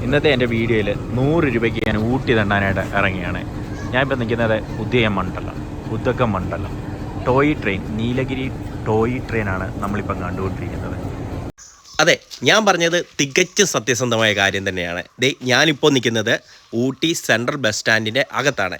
ഇന്നത്തെ എൻ്റെ വീഡിയോയിൽ 100 രൂപയ്ക്ക് ഞാൻ ഊട്ടി തണ്ടാനായിട്ട് ഇറങ്ങിയാണ്. ഞാനിപ്പോൾ നിൽക്കുന്നത് ഉദകം മണ്ഡലം ടോയ് ട്രെയിൻ, നീലഗിരി ടോയ് ട്രെയിനാണ് നമ്മളിപ്പം കണ്ടുകൊണ്ടിരിക്കുന്നത്. അതെ, ഞാൻ പറഞ്ഞത് തികച്ചും സത്യസന്ധമായ കാര്യം തന്നെയാണ്. ഞാനിപ്പോൾ നിൽക്കുന്നത് ഊട്ടി സെൻട്രൽ ബസ് സ്റ്റാൻഡിൻ്റെ അകത്താണ്.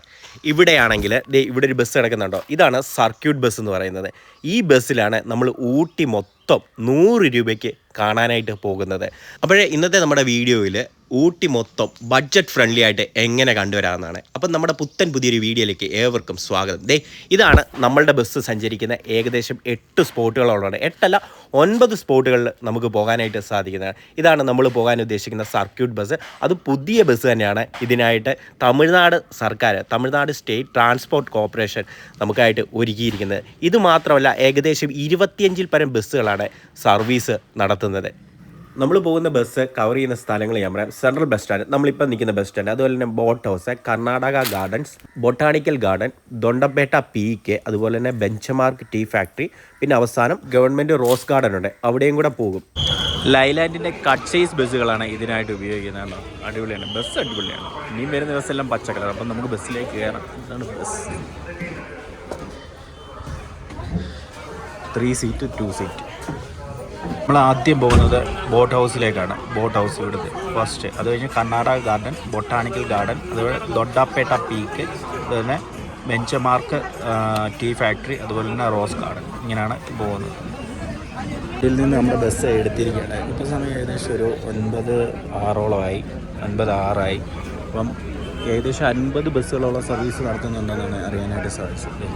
ഇവിടെയാണെങ്കിൽ ഇവിടെ ഒരു ബസ് കിടക്കുന്നുണ്ടോ, ഇതാണ് സർക്യൂട്ട് ബസ് എന്ന് പറയുന്നത്. ഈ ബസ്സിലാണ് നമ്മൾ ഊട്ടി മൊത്തം 100 രൂപയ്ക്ക് കാണാനായിട്ട് പോകുന്നത്. അപ്പോഴേ ഇന്നത്തെ നമ്മുടെ വീഡിയോയിൽ ഊട്ടി മൊത്തം ബഡ്ജറ്റ് ഫ്രണ്ട്ലി ആയിട്ട് എങ്ങനെ കണ്ടുവരാമെന്നാണ്. അപ്പം നമ്മുടെ പുതിയൊരു വീഡിയോയിലേക്ക് ഏവർക്കും സ്വാഗതം. ഇതാണ് നമ്മളുടെ ബസ് സഞ്ചരിക്കുന്ന ഏകദേശം 8 സ്പോട്ടുകളോടാണ്, 8 അല്ല 9 സ്പോട്ടുകളിൽ നമുക്ക് പോകാനായിട്ട് സാധിക്കുന്നതാണ്. ഇതാണ് നമ്മൾ പോകാൻ ഉദ്ദേശിക്കുന്ന സർക്യൂട്ട് ബസ്. അത് പുതിയ ബസ് തന്നെയാണ്. ഇതിനായിട്ട് തമിഴ്നാട് സ്റ്റേറ്റ് ട്രാൻസ്പോർട്ട് കോർപ്പറേഷൻ നമുക്കായിട്ട് ഒരുക്കിയിരിക്കുന്നത്. ഇത് മാത്രമല്ല, ഏകദേശം 25-ൽ പരം ബസ്സുകളാണ് സർവീസ് നടത്തുന്നത്. നമ്മൾ പോകുന്ന ബസ് കവർ ചെയ്യുന്ന സ്ഥലങ്ങൾ ഞാൻ പറയാം. സെൻട്രൽ ബസ് സ്റ്റാൻഡ്, നമ്മളിപ്പോൾ നിൽക്കുന്ന ബസ് സ്റ്റാൻഡ്, അതുപോലെ തന്നെ boat house, Karnataka gardens, botanical garden, Doddabetta PK, അതുപോലെ തന്നെ ബെഞ്ചമാർക്ക് ടീ ഫാക്ടറി, പിന്നെ അവസാനം ഗവൺമെൻറ് റോസ് ഗാർഡൻ ഉണ്ട്, അവിടെയും കൂടെ പോകും. ലൈലാൻഡിൻ്റെ കട്ട് സൈസ് ബസ്സുകളാണ് ഇതിനായിട്ട് ഉപയോഗിക്കുന്നത്. അടിപൊളിയാണ്, ബസ് അടിപൊളിയാണ്. ഇനിയും വരുന്ന ബസ്സെല്ലാം പച്ച കളർ. അപ്പം നമുക്ക് ബസ്സിലേക്ക് കയറാം. ഇതാണ് ബസ്. 3 seat 2 seat. നമ്മൾ ആദ്യം പോകുന്നത് ബോട്ട് ഹൗസിലേക്കാണ്. ബോട്ട് ഹൗസ് ഇവിടുത്തെ ഫസ്റ്റ്. അത് കഴിഞ്ഞ് കർണാടക ഗാർഡൻ, ബൊട്ടാണിക്കൽ ഗാർഡൻ, അതുപോലെ ദൊഡ്ഡാപ്പേട്ട PK, അതുപോലെ ബെഞ്ചമാർക്ക് ടീ ഫാക്ടറി, അതുപോലെ തന്നെ റോസ് ഗാർഡൻ. ഇങ്ങനെയാണ് പോകുന്നത്. ഇതിൽ നിന്ന് നമ്മുടെ ബസ് എടുത്തിരിക്കുകയാണ്. ഇപ്പോൾ സമയം ഏകദേശം ഒരു 9:06 9:06. അപ്പം ഏകദേശം 50 ബസ്സുകളോളം സർവീസ് നടത്തുന്നുണ്ടെന്നാണ് അറിയാനായിട്ട് സാധിച്ചത്.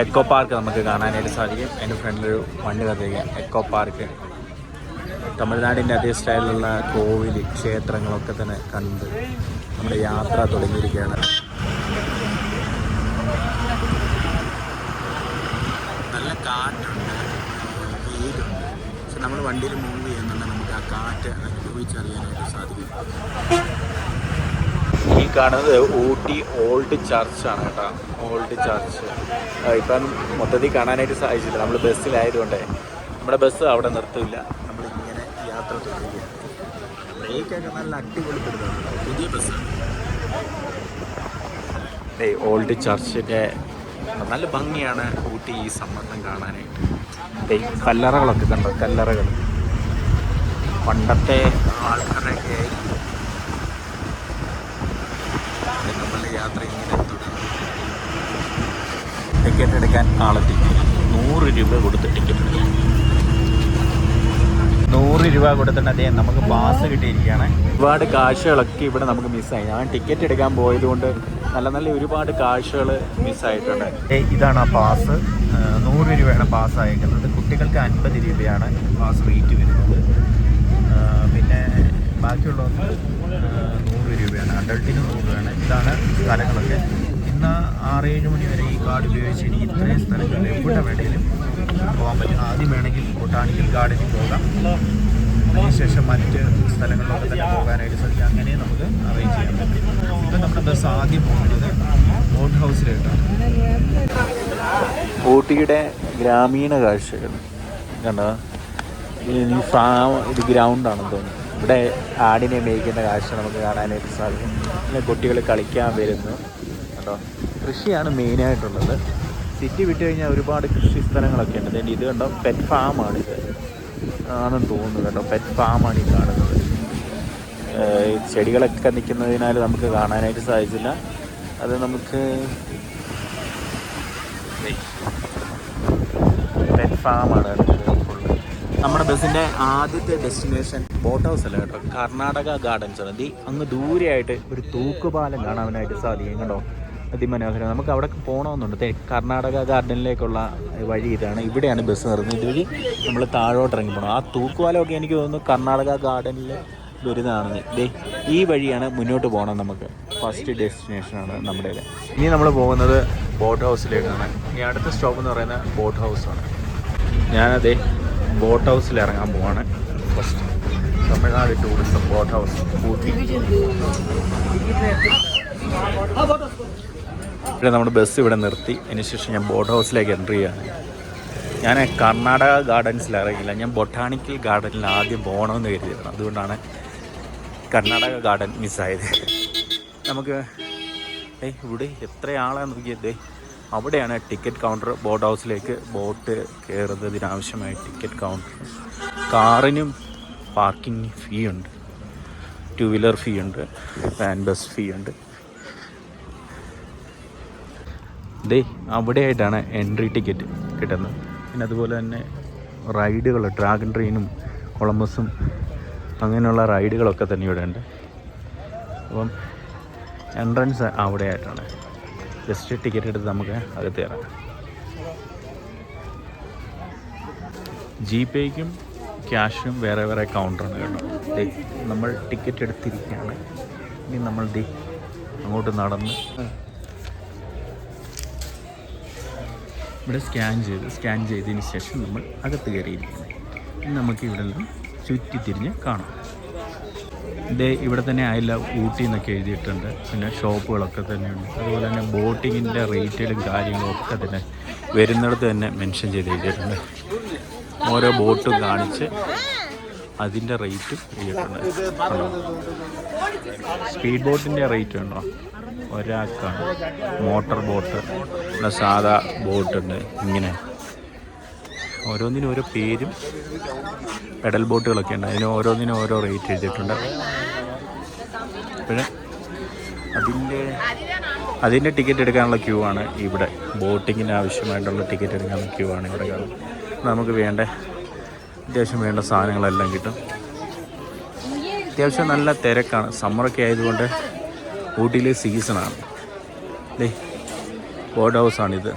എക്കോ പാർക്ക് നമുക്ക് കാണാനായിട്ട് സാധിക്കും. അതിൻ്റെ ഫ്രണ്ടിലൊരു വണ്ടി കത്തിരിക്കുക. എക്കോ പാർക്ക് തമിഴ്നാടിൻ്റെ അതേ സ്റ്റൈലിലുള്ള കോവിൽ, ക്ഷേത്രങ്ങളൊക്കെ തന്നെ കണ്ട് നമ്മുടെ യാത്ര തുടങ്ങിയിരിക്കുകയാണ്. നല്ല കാറ്റുണ്ട്, വെയിലുണ്ട്. പക്ഷെ നമ്മൾ വണ്ടിയിൽ മൂവ് ചെയ്യുന്നുണ്ട്, നമുക്ക് ആ കാറ്റ് അനുഭവിച്ചറിയാനായിട്ട് സാധിക്കും. ഈ കാണുന്നത് ഊട്ടി ഓൾഡ് ചർച്ചാണ് കേട്ടോ. ഓൾഡ് ചർച്ച് ഇപ്പം മൊത്തത്തിൽ കാണാനായിട്ട് സാധിച്ചില്ല. നമ്മൾ ബസ്സിലായതുകൊണ്ട് നമ്മുടെ ബസ് അവിടെ നിർത്തില്ല. നമ്മളിങ്ങനെ യാത്ര തുടരുകയാണ്. ബ്രേക്കൊക്കെ നല്ല അടിപൊളിപ്പെടുന്നുണ്ട്. പുതിയ ബസ്സാണ്. ഓൾഡ് ചർച്ചിൻ്റെ നല്ല ഭംഗിയാണ് ഊട്ടി ഈ സമ്മർദ്ദം കാണാനായിട്ട്. കല്ലറകളൊക്കെ കണ്ടോ, കല്ലറകൾ പണ്ടത്തെ ആൾക്കാരൊക്കെ. നമ്മളുടെ യാത്ര ഇങ്ങനെ തുടരും. ടിക്കറ്റ് എടുക്കാൻ ആളെത്തി. 100 രൂപ കൊടുത്ത് ടിക്കറ്റ് എടുക്കാം. 100 രൂപ കൊടുത്തിട്ട് അദ്ദേഹം നമുക്ക് പാസ് കിട്ടിയിരിക്കുകയാണ്. ഒരുപാട് കാഴ്ചകളൊക്കെ ഇവിടെ നമുക്ക് മിസ്സായി. ഞാൻ ടിക്കറ്റ് എടുക്കാൻ പോയതുകൊണ്ട് നല്ല ഒരുപാട് കാഴ്ചകൾ മിസ്സായിട്ടുണ്ട്. ഇതാണ് ആ പാസ്. 100 രൂപയാണ് പാസ് അയക്കുന്നത്. കുട്ടികൾക്ക് 50 രൂപയാണ് പാസ് റേറ്റ് വരുന്നത്. പിന്നെ ബാക്കിയുള്ളവർക്ക് 100 രൂപയാണ്. അഡൾട്ടിന് 100 രൂപയാണ്. ഇതാണ് സ്ഥലങ്ങളൊക്കെ. ഇന്ന് 6-7 മണി വരെ ഈ കാർഡ് ഉപയോഗിച്ച് എനിക്ക് ഇത്രയും സ്ഥലങ്ങളിൽ എവിടെ വേണമെങ്കിലും പോകാൻ പറ്റും. ആദ്യം വേണമെങ്കിൽ ബൊട്ടാണിക്കൽ ഗാർഡനിൽ പോകാം, അതിനുശേഷം മറ്റ് സ്ഥലങ്ങളിലൊക്കെ തന്നെ പോകാനായിട്ട് സാധിക്കും. അങ്ങനെ നമുക്ക് അറേഞ്ച് ചെയ്യാൻ പറ്റും. ഇപ്പം നമ്മുടെ ബസ് ആദ്യം പോകുന്നത് ബോട്ട് ഹൗസിലേക്കാണ്. ഊട്ടിയുടെ ഗ്രാമീണ കാഴ്ചകൾ കണ്ടോ. ഇത് ഗ്രൗണ്ടാണെന്ന് തോന്നുന്നു. ഇവിടെ ആടിനെ മേയ്ക്കുന്ന കാഴ്ച നമുക്ക് കാണാനായിട്ട് സാധിക്കും. പിന്നെ കുട്ടികൾ കളിക്കാൻ വരുന്നു കേട്ടോ. കൃഷിയാണ് മെയിനായിട്ടുള്ളത്. സിറ്റി വിട്ട് കഴിഞ്ഞാൽ ഒരുപാട് കൃഷി സ്ഥലങ്ങളൊക്കെ ഉണ്ട്. ഇത് കണ്ടോ, പെറ്റ് ഫാമാണിത് ആണെന്ന് തോന്നുന്നു കേട്ടോ. പെറ്റ് ഫാമാണ് ഈ കാണുന്നത്. ചെടികളൊക്കെ നിൽക്കുന്നതിനാൽ നമുക്ക് കാണാനായിട്ട് സാധിച്ചില്ല. അത് നമുക്ക് പെറ്റ് ഫാമാണ് ഫുള്ള്. നമ്മുടെ ബസ്സിൻ്റെ ആദ്യത്തെ ഡെസ്റ്റിനേഷൻ ബോട്ട് ഹൗസ് അല്ല കേട്ടോ, കർണാടക ഗാർഡൻസ് ആണ്. അങ്ങ് ദൂരെയായിട്ട് ഒരു തൂക്കുപാലം കാണാനായിട്ട് സാധിക്കും കേട്ടോ. അതിമനോഹരം. നമുക്ക് അവിടെ പോകണമെന്നുണ്ട്. കർണാടക ഗാർഡനിലേക്കുള്ള വഴി ഇതാണ്. ഇവിടെയാണ് ബസ് നിർത്തുന്നത്. ഇതുവഴി നമ്മൾ താഴോട്ട് ഇറങ്ങി പോകണം. ആ തൂക്കുപാലമൊക്കെ എനിക്ക് തോന്നുന്നു കർണാടക ഗാർഡനിൽ വരുന്നതാണ്. ഈ വഴിയാണ് മുന്നോട്ട് പോകണം. നമുക്ക് ഫസ്റ്റ് ഡെസ്റ്റിനേഷനാണ് നമ്മുടേത്. ഇനി നമ്മൾ പോകുന്നത് ബോട്ട് ഹൗസിലേക്കാണ്. ഇനി അടുത്ത സ്റ്റോപ്പ് എന്ന് പറയുന്നത് ബോട്ട് ഹൗസാണ്. ഞാനതേ ബോട്ട് ഹൗസിൽ ഇറങ്ങാൻ പോവാണ്. First Tamil Nadu tourism boat house Ooty. ഇവിടെ നമ്മുടെ ബസ് ഇവിടെ നിർത്തി. അതിനുശേഷം ഞാൻ ബോട്ട് ഹൗസിലേക്ക് എൻട്രി ചെയ്യാണ്. ഞാൻ കർണാടക ഗാർഡൻസിൽ ഇറങ്ങിയില്ല, ഞാൻ ബൊട്ടാണിക്കൽ ഗാർഡനിൽ ആദ്യം പോകണമെന്ന് കരുതിയിരുന്നു. അതുകൊണ്ടാണ് കർണാടക ഗാർഡൻ മിസ്സായത്. നമുക്ക് ഇവിടെ എത്ര ആളാന്ന് നോക്കിയത്. അവിടെയാണ് ടിക്കറ്റ് കൗണ്ടർ. ബോട്ട് ഹൗസിലേക്ക് ബോട്ട് കയറുന്നതിനാവശ്യമായ ടിക്കറ്റ് കൗണ്ടർ. കാറിനും പാർക്കിംഗ് ഫീ ഉണ്ട്, 2 വീലർ ഫീ ഉണ്ട്, വാൻ ബസ് ഫീ ഉണ്ട്. അവിടെയായിട്ടാണ് എൻട്രി ടിക്കറ്റ് കിട്ടുന്നത്. പിന്നെ അതുപോലെ തന്നെ റൈഡുകൾ, ഡ്രാഗൺ ട്രെയിനും കൊളംബസും അങ്ങനെയുള്ള റൈഡുകളൊക്കെ തന്നെ ഇവിടെ ഉണ്ട്. അപ്പം എൻട്രൻസ് അവിടെ ആയിട്ടാണ്. ജസ്റ്റ് ടിക്കറ്റ് എടുത്ത് നമുക്ക് അകത്ത് കയറാം. ജിപേക്കും ക്യാഷും വേറെ വേറെ കൗണ്ടറാണ് കേട്ടോ. നമ്മൾ ടിക്കറ്റ് എടുത്തിരിക്കുകയാണ്. ഇനി നമ്മൾ അങ്ങോട്ട് നടന്ന് ഇവിടെ സ്കാൻ ചെയ്തതിന് ശേഷം നമ്മൾ അകത്ത് കയറിയിരിക്കുന്നത്. ഇനി നമുക്ക് ഇവിടെ എല്ലാം ചുറ്റിത്തിരിഞ്ഞ് കാണാം. ഇവിടെ തന്നെ ആയില്ല ഊട്ടി എന്നൊക്കെ എഴുതിയിട്ടുണ്ട്. പിന്നെ ഷോപ്പുകളൊക്കെ തന്നെയുണ്ട്. അതുപോലെ തന്നെ ബോട്ടിങ്ങിൻ്റെ റേറ്റുകളും കാര്യങ്ങളും ഒക്കെ തന്നെ വരുന്നിടത്ത് തന്നെ മെൻഷൻ ചെയ്ത് എഴുതിയിട്ടുണ്ട്. ഓരോ ബോട്ടും കാണിച്ച് അതിൻ്റെ റേറ്റും എഴുതിയിട്ടുണ്ട്. സ്പീഡ് ബോട്ടിൻ്റെ റേറ്റ് ഉണ്ടോ, ഒരാൾക്കാണ്. മോട്ടോർ ബോട്ട്, പിന്നെ സാധാ ബോട്ടുണ്ട്. ഇങ്ങനെ ഓരോന്നിനും ഓരോ പേരും പെഡൽ ബോട്ടുകളൊക്കെ ഉണ്ട്. അതിന് ഓരോന്നിനും ഓരോ റേറ്റ് എഴുതിയിട്ടുണ്ട്. പിന്നെ അതിൻ്റെ ടിക്കറ്റ് എടുക്കാനുള്ള ക്യൂ ആണ് ഇവിടെ. ബോട്ടിങ്ങിന് ആവശ്യമായിട്ടുള്ള ടിക്കറ്റ് എടുക്കാനുള്ള ക്യൂ ആണ് ഇവിടെ കാണുന്നത്. നമുക്ക് അത്യാവശ്യം വേണ്ട സാധനങ്ങളെല്ലാം കിട്ടും. അത്യാവശ്യം നല്ല തിരക്കാണ്. സമ്മറൊക്കെ ആയതുകൊണ്ട് ഊട്ടിയിൽ സീസണാണ്. ബോട്ട് ഹൗസാണിത്.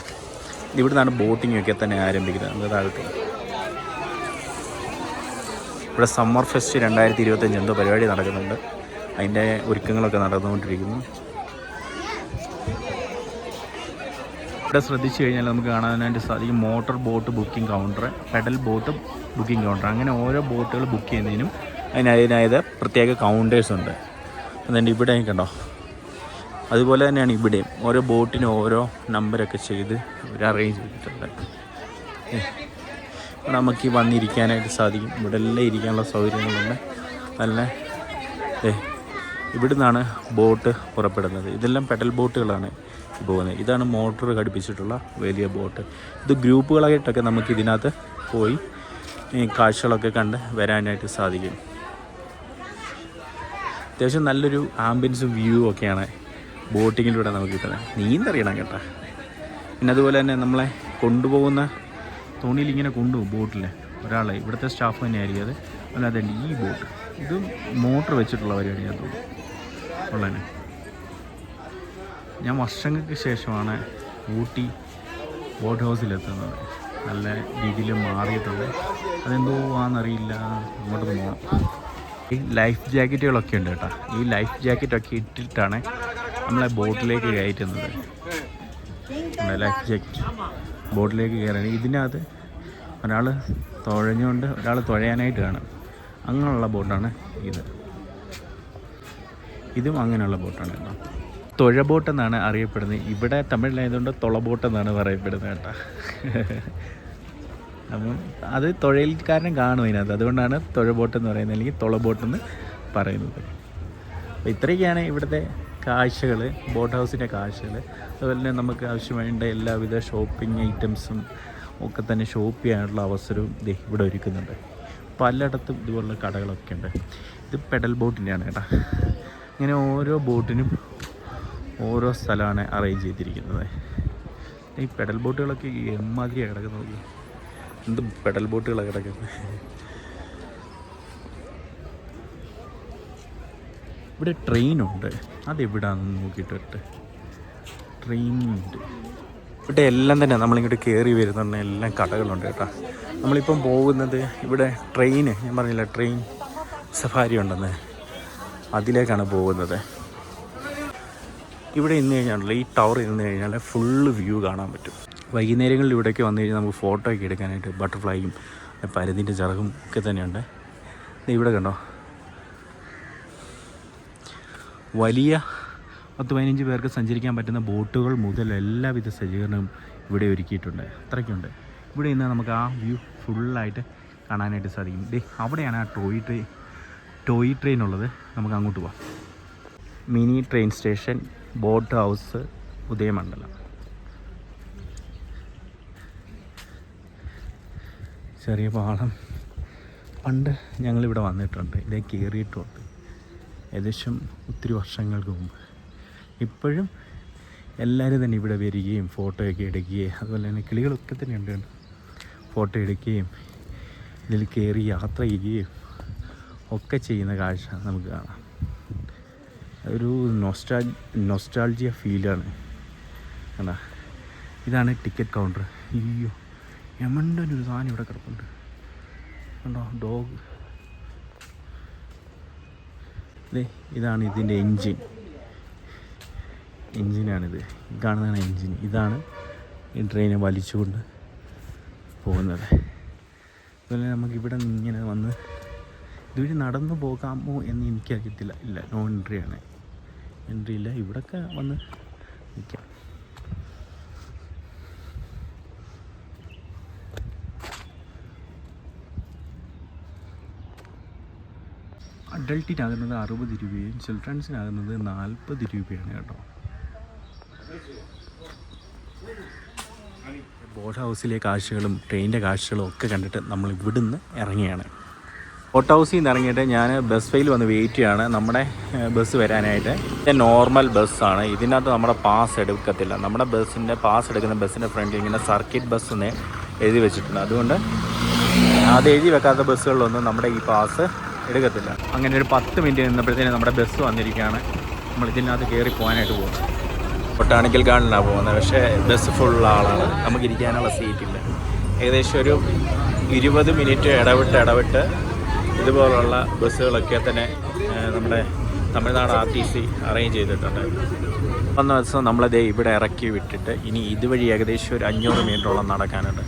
ഇവിടെ നിന്നാണ് ബോട്ടിങ്ങൊക്കെ തന്നെ ആരംഭിക്കുന്നത്. താഴോട്ട് ഇവിടെ സമ്മർ ഫെസ്റ്റ് 2025 എന്തോ പരിപാടി നടക്കുന്നുണ്ട്. അതിൻ്റെ ഒരുക്കങ്ങളൊക്കെ നടന്നുകൊണ്ടിരിക്കുന്നു. ഇവിടെ ശ്രദ്ധിച്ചു കഴിഞ്ഞാൽ നമുക്ക് കാണാനായിട്ട് സാധിക്കും motor boat booking counter, pedal boat booking counter. അങ്ങനെ ഓരോ ബോട്ടുകൾ ബുക്ക് ചെയ്യുന്നതിനും അതിനായത് പ്രത്യേക കൗണ്ടേഴ്സുണ്ട്. അതുകൊണ്ട് ഇവിടെ കണ്ടോ, അതുപോലെ തന്നെയാണ് ഇവിടെയും ഓരോ ബോട്ടിനും ഓരോ നമ്പരൊക്കെ ചെയ്ത് ഒരു അറേഞ്ച് ചെയ്തിട്ടുണ്ട്. നമുക്ക് വന്നിരിക്കാനായിട്ട് സാധിക്കും. ഇവിടെ എല്ലാം ഇരിക്കാനുള്ള സൗകര്യങ്ങളുണ്ട്. നല്ല ഇവിടെ നിന്നാണ് ബോട്ട് പുറപ്പെടുന്നത്. ഇതെല്ലാം പെഡൽ ബോട്ടുകളാണ് പോകുന്നത്. ഇതാണ് മോട്ടോർ ഘടിപ്പിച്ചിട്ടുള്ള വലിയ ബോട്ട്. ഇത് ഗ്രൂപ്പുകളായിട്ടൊക്കെ നമുക്ക് ഇതിനകത്ത് പോയി കാഴ്ചകളൊക്കെ കണ്ട് വരാനായിട്ട് സാധിക്കും. അത്യാവശ്യം നല്ലൊരു ആംബിയൻസും വ്യൂ ഒക്കെയാണ് ബോട്ടിങ്ങിലൂടെ നമുക്ക് കിട്ടുന്നത്. നീന്തറിയണം കേട്ടോ. പിന്നെ അതുപോലെ തന്നെ നമ്മളെ കൊണ്ടുപോകുന്ന തോണിയിൽ ഇങ്ങനെ കൊണ്ടുപോകും ബോട്ടിൽ ഒരാളെ. ഇവിടുത്തെ സ്റ്റാഫ് തന്നെയായിരിക്കും അത്. അല്ലാതെ ഈ ബോട്ട് ഇത് മോട്ടർ വെച്ചിട്ടുള്ള പരിപാടിയാണ് തോന്നുന്നു ഉള്ളതിന്. ഞാൻ വർഷങ്ങൾക്ക് ശേഷമാണ് ഊട്ടി ബോട്ട് ഹൗസിലെത്തുന്നത്. നല്ല രീതിയിൽ മാറിയിട്ടുണ്ട്. അതെന്തോ ആണെന്നറിയില്ല. അങ്ങോട്ടൊന്ന് പോകണം. ഈ ലൈഫ് ജാക്കറ്റുകളൊക്കെ ഉണ്ട് കേട്ടോ. ഈ ലൈഫ് ജാക്കറ്റൊക്കെ ഇട്ടിട്ടാണ് നമ്മളെ ബോട്ടിലേക്ക് കയറ്റുന്നത്. ലൈഫ് ജാക്കറ്റ് ബോട്ടിലേക്ക് കയറാൻ ഇതിനകത്ത് ഒരാൾ തുഴഞ്ഞുകൊണ്ട് ഒരാൾ തുഴയാനായിട്ട് കാണും. അങ്ങനെയുള്ള ബോട്ടാണ് ഇതും അങ്ങനെയുള്ള ബോട്ടാണ് കേട്ടോ. തുഴ ബോട്ടെന്നാണ് അറിയപ്പെടുന്നത്. ഇവിടെ തമിഴിലായതുകൊണ്ട് തുള ബോട്ടെന്നാണ് പറയപ്പെടുന്നത് കേട്ടോ. അപ്പം അത് തുഴയിൽക്കാരനും കാണും അതിനകത്ത്. അതുകൊണ്ടാണ് തുഴ ബോട്ടെന്ന് പറയുന്നത്, അല്ലെങ്കിൽ തുള ബോട്ടെന്ന് പറയുന്നത്. അപ്പോൾ ഇത്രയൊക്കെയാണ് ഇവിടുത്തെ കാഴ്ചകൾ, ബോട്ട് ഹൗസിൻ്റെ കാഴ്ചകൾ. അതുപോലെ തന്നെ നമുക്ക് ആവശ്യമായിട്ട് എല്ലാവിധ ഷോപ്പിംഗ് ഐറ്റംസും ഒക്കെ തന്നെ ഷോപ്പ് ചെയ്യാനുള്ള അവസരവും ഇവിടെ ഒരുക്കുന്നുണ്ട്. പലയിടത്തും ഇതുപോലുള്ള കടകളൊക്കെ ഉണ്ട്. ഇത് പെഡൽ ബോട്ടിൻ്റെയാണ് കേട്ടോ. ഇങ്ങനെ ഓരോ ബോട്ടിനും ഓരോ സ്ഥലമാണ് അറേഞ്ച് ചെയ്തിരിക്കുന്നത്. ഈ പെഡൽ ബോട്ടുകളൊക്കെ എമ്മാതിരിയാണ് കിടക്കുന്നത്. എന്ത് പെഡൽ ബോട്ടുകളാണ് കിടക്കുന്നത്. ഇവിടെ ട്രെയിനുണ്ട്. അതെവിടാണെന്ന് നോക്കിയിട്ട് ട്രെയിനുണ്ട്. ഇവിടെ എല്ലാം തന്നെ നമ്മളിങ്ങോട്ട് കയറി വരുന്നുണ്ട്. എല്ലാം കടകളുണ്ട് കേട്ടോ. നമ്മളിപ്പം പോകുന്നത് ഇവിടെ ട്രെയിന്, ഞാൻ പറഞ്ഞില്ല ട്രെയിൻ സഫാരി ഉണ്ടെന്ന്, അതിലേക്കാണ് പോകുന്നത്. ഇവിടെ ഇന്ന് കഴിഞ്ഞാൽ ഈ ടവർ ഇരുന്ന് കഴിഞ്ഞാൽ ഫുള്ള് വ്യൂ കാണാൻ പറ്റും. വൈകുന്നേരങ്ങളിൽ ഇവിടേക്ക് വന്നു കഴിഞ്ഞാൽ നമുക്ക് ഫോട്ടോ ഒക്കെ എടുക്കാനായിട്ട് ബട്ടർഫ്ലൈയും പരുന്തിൻ്റെ ചിറകും ഒക്കെ തന്നെയുണ്ട്. ഇവിടെ കണ്ടോ, വലിയ 10-15 പേർക്ക് സഞ്ചരിക്കാൻ പറ്റുന്ന ബോട്ടുകൾ മുതൽ എല്ലാവിധ സജ്ജീകരണവും ഇവിടെ ഒരുക്കിയിട്ടുണ്ട്. അത്രയ്ക്കുണ്ട്. ഇവിടെ നിന്ന് നമുക്ക് ആ വ്യൂ ഫുള്ളായിട്ട് കാണാനായിട്ട് സാധിക്കും. അവിടെയാണ് ആ ടോയ് ട്രെയിൻ ഉള്ളത്. നമുക്ക് അങ്ങോട്ട് പോവാം. Mini train station, boat house, Udhagamandalam. ചെറിയ പാളം. പണ്ട് ഞങ്ങളിവിടെ വന്നിട്ടുണ്ട്, ഇതേ കയറിയിട്ടുണ്ട് ഏകദേശം ഒത്തിരി വർഷങ്ങൾക്ക് മുമ്പ്. ഇപ്പോഴും എല്ലാവരും തന്നെ ഇവിടെ വരികയും ഫോട്ടോയൊക്കെ എടുക്കുകയും അതുപോലെ തന്നെ കിളികളൊക്കെ തന്നെ ഉണ്ട്, ഫോട്ടോ എടുക്കുകയും ഇതിൽ കയറി യാത്ര ചെയ്യുകയും ഒക്കെ ചെയ്യുന്ന കാഴ്ച നമുക്ക് കാണാം. ഒരു നൊസ്റ്റാൾജിയ ഫീലാണ്. കണ്ടാ, ഇതാണ് ടിക്കറ്റ് കൗണ്ടർ. അയ്യോ, യമണ്ടൊരു സാധനം ഇവിടെ കിടപ്പുണ്ട് കണ്ടോ, ഡോഗ്. ഇതാണ് ഇതിൻ്റെ എൻജിനാണിത്. കാണുന്നതാണ് എൻജിൻ. ഇതാണ് ഈ ട്രെയിനെ വലിച്ചുകൊണ്ട് പോകുന്നത്. അതുപോലെ നമുക്കിവിടെ ഇങ്ങനെ വന്ന് ഇതുവഴി നടന്നു പോകാമോ എന്ന് എനിക്കറിയത്തില്ല. ഇല്ല, നോ എൻട്രിയാണ്. എൻട്രി ഇല്ല. ഇവിടെയൊക്കെ വന്ന് നിൽക്കാം. അഡൾട്ടിനാകുന്നത് 60 രൂപയും ചിൽഡ്രൻസിനാകുന്നത് 40 രൂപയാണ് കേട്ടോ. ബോട്ട് ഹൗസിലെ കാഴ്ചകളും ട്രെയിനിൻ്റെ കാഴ്ചകളും ഒക്കെ കണ്ടിട്ട് നമ്മൾ ഇവിടുന്ന് ഇറങ്ങിയാണ്. ബോട്ട് ഹൗസിൽ നിന്ന് ഇറങ്ങിയിട്ട് ഞാൻ ബസ് ഫെയിൽ വന്ന് വെയിറ്റ് ചെയ്യാണ് നമ്മുടെ ബസ് വരാനായിട്ട്. ഇത് നോർമൽ ബസ്സാണ്. ഇതിനകത്ത് നമ്മുടെ പാസ് എടുക്കത്തില്ല. നമ്മുടെ ബസ്സിൻ്റെ പാസ് എടുക്കുന്ന ബസ്സിൻ്റെ ഫ്രണ്ടിൽ ഇങ്ങനെ സർക്കിറ്റ് ബസ് എന്ന് എഴുതി വെച്ചിട്ടുണ്ട്. അതുകൊണ്ട് അത് എഴുതി വെക്കാത്ത ബസ്സുകളിലൊന്നും നമ്മുടെ ഈ പാസ് എടുക്കത്തില്ല. അങ്ങനെ ഒരു 10 മിനിറ്റ് നിന്നപ്പോഴത്തേനും നമ്മുടെ ബസ് വന്നിരിക്കുകയാണ്. നമ്മൾ ഇതിനകത്ത് കയറി പോകാനായിട്ട് പോകും. ബൊട്ടാണിക്കൽ ഗാർഡനാണ് പോകുന്നത്. പക്ഷേ ബസ് ഫുൾ ആളാണ്, നമുക്കിരിക്കാനുള്ള സീറ്റില്ല. ഏകദേശം ഒരു 20 മിനിറ്റ് ഇടവിട്ട് ഇതുപോലുള്ള ബസ്സുകളൊക്കെ തന്നെ നമ്മുടെ തമിഴ്നാട് RTC അറേഞ്ച് ചെയ്തിട്ടുണ്ട്. വന്ന ദിവസം നമ്മളതേ ഇവിടെ ഇറക്കി വിട്ടിട്ട് ഇനി ഇതുവഴി ഏകദേശം ഒരു 500 മീറ്ററോളം നടക്കാനുണ്ട്.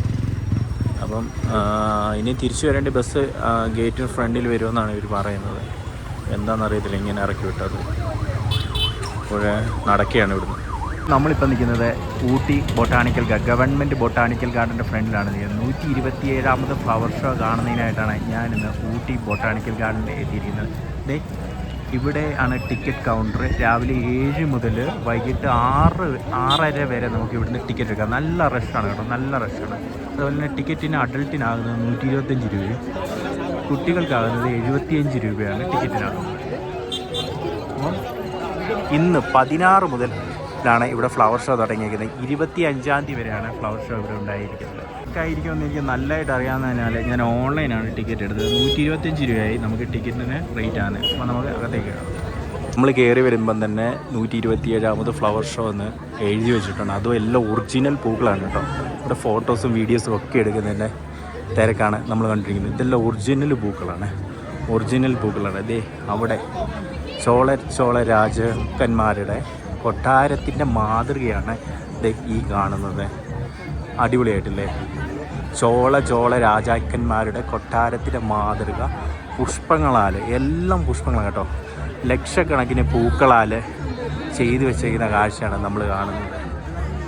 അപ്പം ഇനി തിരിച്ചു വരേണ്ട ബസ് ഗേറ്റിന് ഫ്രണ്ടിൽ വരുമെന്നാണ് ഇവർ പറയുന്നത്. എന്താണെന്നറിയത്തില്ല, ഇങ്ങനെ ഇറക്കി വിട്ടത്. അപ്പോൾ നടക്കുകയാണ് ഇവിടുന്ന്. നമ്മളിപ്പോൾ നിൽക്കുന്നത് ഊട്ടി ബൊട്ടാണിക്കൽ ഗവൺമെൻറ് ബൊട്ടാണിക്കൽ ഗാർഡൻ്റെ ഫ്രണ്ടിലാണ് നിൽക്കുന്നത്. 127ാമത് ഫ്ലവർ ഷോ കാണുന്നതിനായിട്ടാണ് ഞാനിന്ന് ഊട്ടി ബൊട്ടാണിക്കൽ ഗാർഡനിൽ എത്തിയിരിക്കുന്നത്. ഇവിടെ ആണ് ടിക്കറ്റ് കൗണ്ടർ. രാവിലെ 7 മുതൽ വൈകിട്ട് 6:30 വരെ നമുക്ക് ഇവിടുന്ന് ടിക്കറ്റ് എടുക്കാം. നല്ല റഷാണ് കേട്ടോ, നല്ല റഷാണ്. അതുപോലെ തന്നെ ടിക്കറ്റിന് അഡൾട്ടിനാകുന്നത് 125 രൂപയും കുട്ടികൾക്കാകുന്നത് 75 രൂപയാണ് ടിക്കറ്റിനാകുന്നത്. അപ്പം ഇന്ന് 16 മുതലാണ് ഇവിടെ ഫ്ലവർ ഷോ തുടങ്ങിയിരിക്കുന്നത്. 25-ാം തീയതി വരെയാണ് ഫ്ലവർ ഷോ ഇവിടെ ഉണ്ടായിരിക്കുന്നത്. ആയിരിക്കുമെന്ന് എനിക്ക് നല്ലതായിട്ട് അറിയാവുന്നതിനാൽ ഞാൻ ഓൺലൈനാണ് ടിക്കറ്റ് എടുത്തത്. 125 രൂപയായി നമുക്ക് ടിക്കറ്റിന് റേറ്റ് ആണ്. അപ്പോൾ നമുക്ക് അകത്തേക്ക് കാണാം. നമ്മൾ കയറി വരുമ്പം തന്നെ 127ാമത് ഫ്ലവർ ഷോ എന്ന് എഴുതി വെച്ചിട്ടുണ്ട്. അതും എല്ലാം ഒറിജിനൽ പൂക്കളാണ് കേട്ടോ. ഇവിടെ ഫോട്ടോസും വീഡിയോസും ഒക്കെ എടുക്കുന്നതിൻ്റെ തിരക്കാണ് നമ്മൾ കണ്ടിരിക്കുന്നത്. ഇതെല്ലാം ഒറിജിനൽ പൂക്കളാണ്. ഇതേ അവിടെ ചോള രാജാക്കന്മാരുടെ കൊട്ടാരത്തിൻ്റെ മാതൃകയാണ് ഈ കാണുന്നത്. അടിപൊളിയായിട്ടില്ലേ? ചോള രാജാക്കന്മാരുടെ കൊട്ടാരത്തിൻ്റെ മാതൃക പുഷ്പങ്ങളാൽ, എല്ലാം പുഷ്പങ്ങളാണ് കേട്ടോ. ലക്ഷക്കണക്കിന് പൂക്കളാൽ ചെയ്തു വെച്ചിരിക്കുന്ന കാഴ്ചയാണ് നമ്മൾ കാണുന്നത്.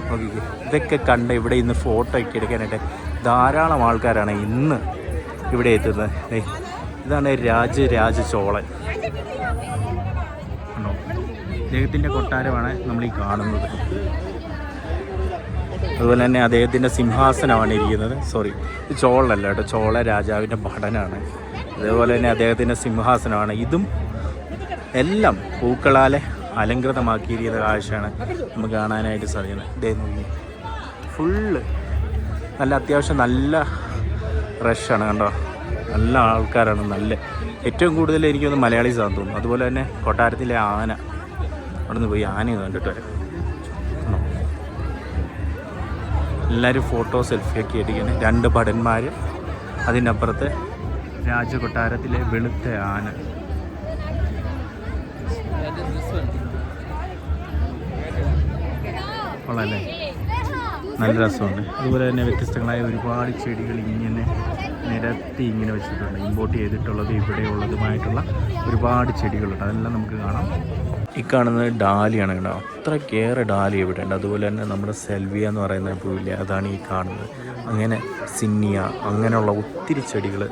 നോക്കിക്കേ, ഇതൊക്കെ കണ്ട് ഇവിടെ ഇന്ന് ഫോട്ടോ ഒക്കെ എടുക്കാനായിട്ട് ധാരാളം ആൾക്കാരാണ് ഇന്ന് ഇവിടെ എത്തുന്നത്. ഇതാണ് രാജ ചോളൻ. ആണോ, അദ്ദേഹത്തിൻ്റെ കൊട്ടാരമാണ് നമ്മൾ ഈ കാണുന്നത്. അതുപോലെ തന്നെ അദ്ദേഹത്തിൻ്റെ സിംഹാസനമാണ് ഇരിക്കുന്നത്. സോറി, ഇത് ചോളല്ല കേട്ടോ, ചോള രാജാവിൻ്റെ ഭടനാണ്. അതേപോലെ തന്നെ അദ്ദേഹത്തിൻ്റെ സിംഹാസനമാണ്. ഇതും എല്ലാം പൂക്കളാൽ അലങ്കൃതമാക്കിയിരിക്കുന്ന കാഴ്ചയാണ് നമുക്ക് കാണാനായിട്ട് സാധിക്കുന്നത്. ഇതേ നോക്കി, ഫുള്ള് നല്ല അത്യാവശ്യം നല്ല റഷാണ് കണ്ടോ. നല്ല ആൾക്കാരാണ്. നല്ല ഏറ്റവും കൂടുതൽ എനിക്കൊന്ന് മലയാളീസാണെന്ന് തോന്നുന്നു. അതുപോലെ തന്നെ കൊട്ടാരത്തിലെ ആന, അവിടെ നിന്ന് പോയി ആനയൊന്നും കണ്ടിട്ട് വരാം. എല്ലാവരും ഫോട്ടോ സെൽഫിയൊക്കെ എടുക്കണം. 2 ഭടന്മാർ, അതിൻ്റെ അപ്പുറത്ത് രാജകൊട്ടാരത്തിലെ വെളുത്ത ആന. കൊള്ളാല്ലേ, നല്ല രസമുണ്ട്. അതുപോലെ തന്നെ വ്യത്യസ്തങ്ങളായ ഒരുപാട് ചെടികൾ ഇങ്ങനെ നിരത്തി ഇങ്ങനെ വെച്ചിട്ടുണ്ട്. ഇമ്പോർട്ട് ചെയ്തിട്ടുള്ളത് ഇവിടെയുള്ളതുമായിട്ടുള്ള ഒരുപാട് ചെടികളുണ്ട്. അതെല്ലാം നമുക്ക് കാണാം. ഈ കാണുന്നത് ഡാലിയാണ് കേട്ടോ. അത്രയ്ക്കേറെ ഡാലി ഇവിടെ ഉണ്ട്. അതുപോലെ തന്നെ നമ്മുടെ സെൽവിയ എന്ന് പറയുന്ന പൂവില്ലേ, അതാണ് ഈ കാണുന്നത്. അങ്ങനെ സിന്നിയ, അങ്ങനെയുള്ള ഒത്തിരി ചെടികൾ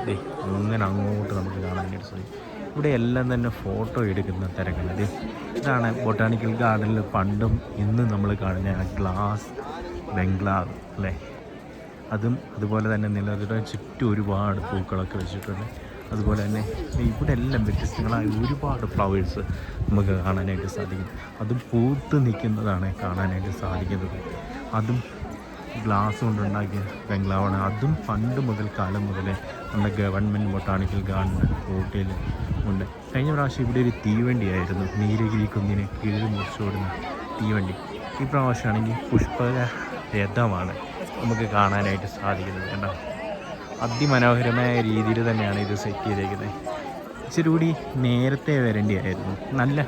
അങ്ങനെ അങ്ങോട്ട് നമുക്ക് കാണാനായിട്ട് സാധിക്കും. ഇവിടെ എല്ലാം തന്നെ ഫോട്ടോ എടുക്കുന്ന തിരക്കുണ്ട്. ഇതാണ് ബൊട്ടാണിക്കൽ ഗാർഡനിൽ പണ്ടും ഇന്നും നമ്മൾ കാണുന്ന ആ ഗ്ലാസ് ബംഗ്ലാവ് അല്ലേ, അതുപോലെ തന്നെ നിലനിർത്തിയിട്ട് ചുറ്റും ഒരുപാട് പൂക്കളൊക്കെ വെച്ചിട്ടുണ്ട്. അതുപോലെ തന്നെ ഇവിടെ എല്ലാം വ്യത്യസ്തങ്ങളായ ഒരുപാട് ഫ്ലവേഴ്സ് നമുക്ക് കാണാനായിട്ട് സാധിക്കും. അതും പൂത്ത് നിൽക്കുന്നതാണ് കാണാനായിട്ട് സാധിക്കുന്നത്. അതും ഗ്ലാസ് കൊണ്ടുണ്ടാക്കിയ ബംഗ്ലാവാണ്. അതും പണ്ട് മുതൽ കാലം മുതലേ നമ്മുടെ ഗവൺമെൻറ് ബൊട്ടാണിക്കൽ ഗാർഡൻ ഊട്ടിയിൽ ഉണ്ട്. കഴിഞ്ഞ പ്രാവശ്യം ഇവിടെ ഒരു തീവണ്ടിയായിരുന്നു, നീലഗിരി കുന്നിന് കീഴിൽ മുറിച്ചോടുന്ന തീവണ്ടി. ഈ പ്രാവശ്യമാണെങ്കിൽ പുഷ്പക രഥമാണ് നമുക്ക് കാണാനായിട്ട് സാധിക്കുന്നത്. കണ്ടോ, അതിമനോഹരമായ രീതിയിൽ തന്നെയാണ് ഇത് സെറ്റ് ചെയ്തേക്കുന്നത്. ഇച്ചിരി കൂടി നേരത്തെ വരേണ്ടിയായിരുന്നു. നല്ല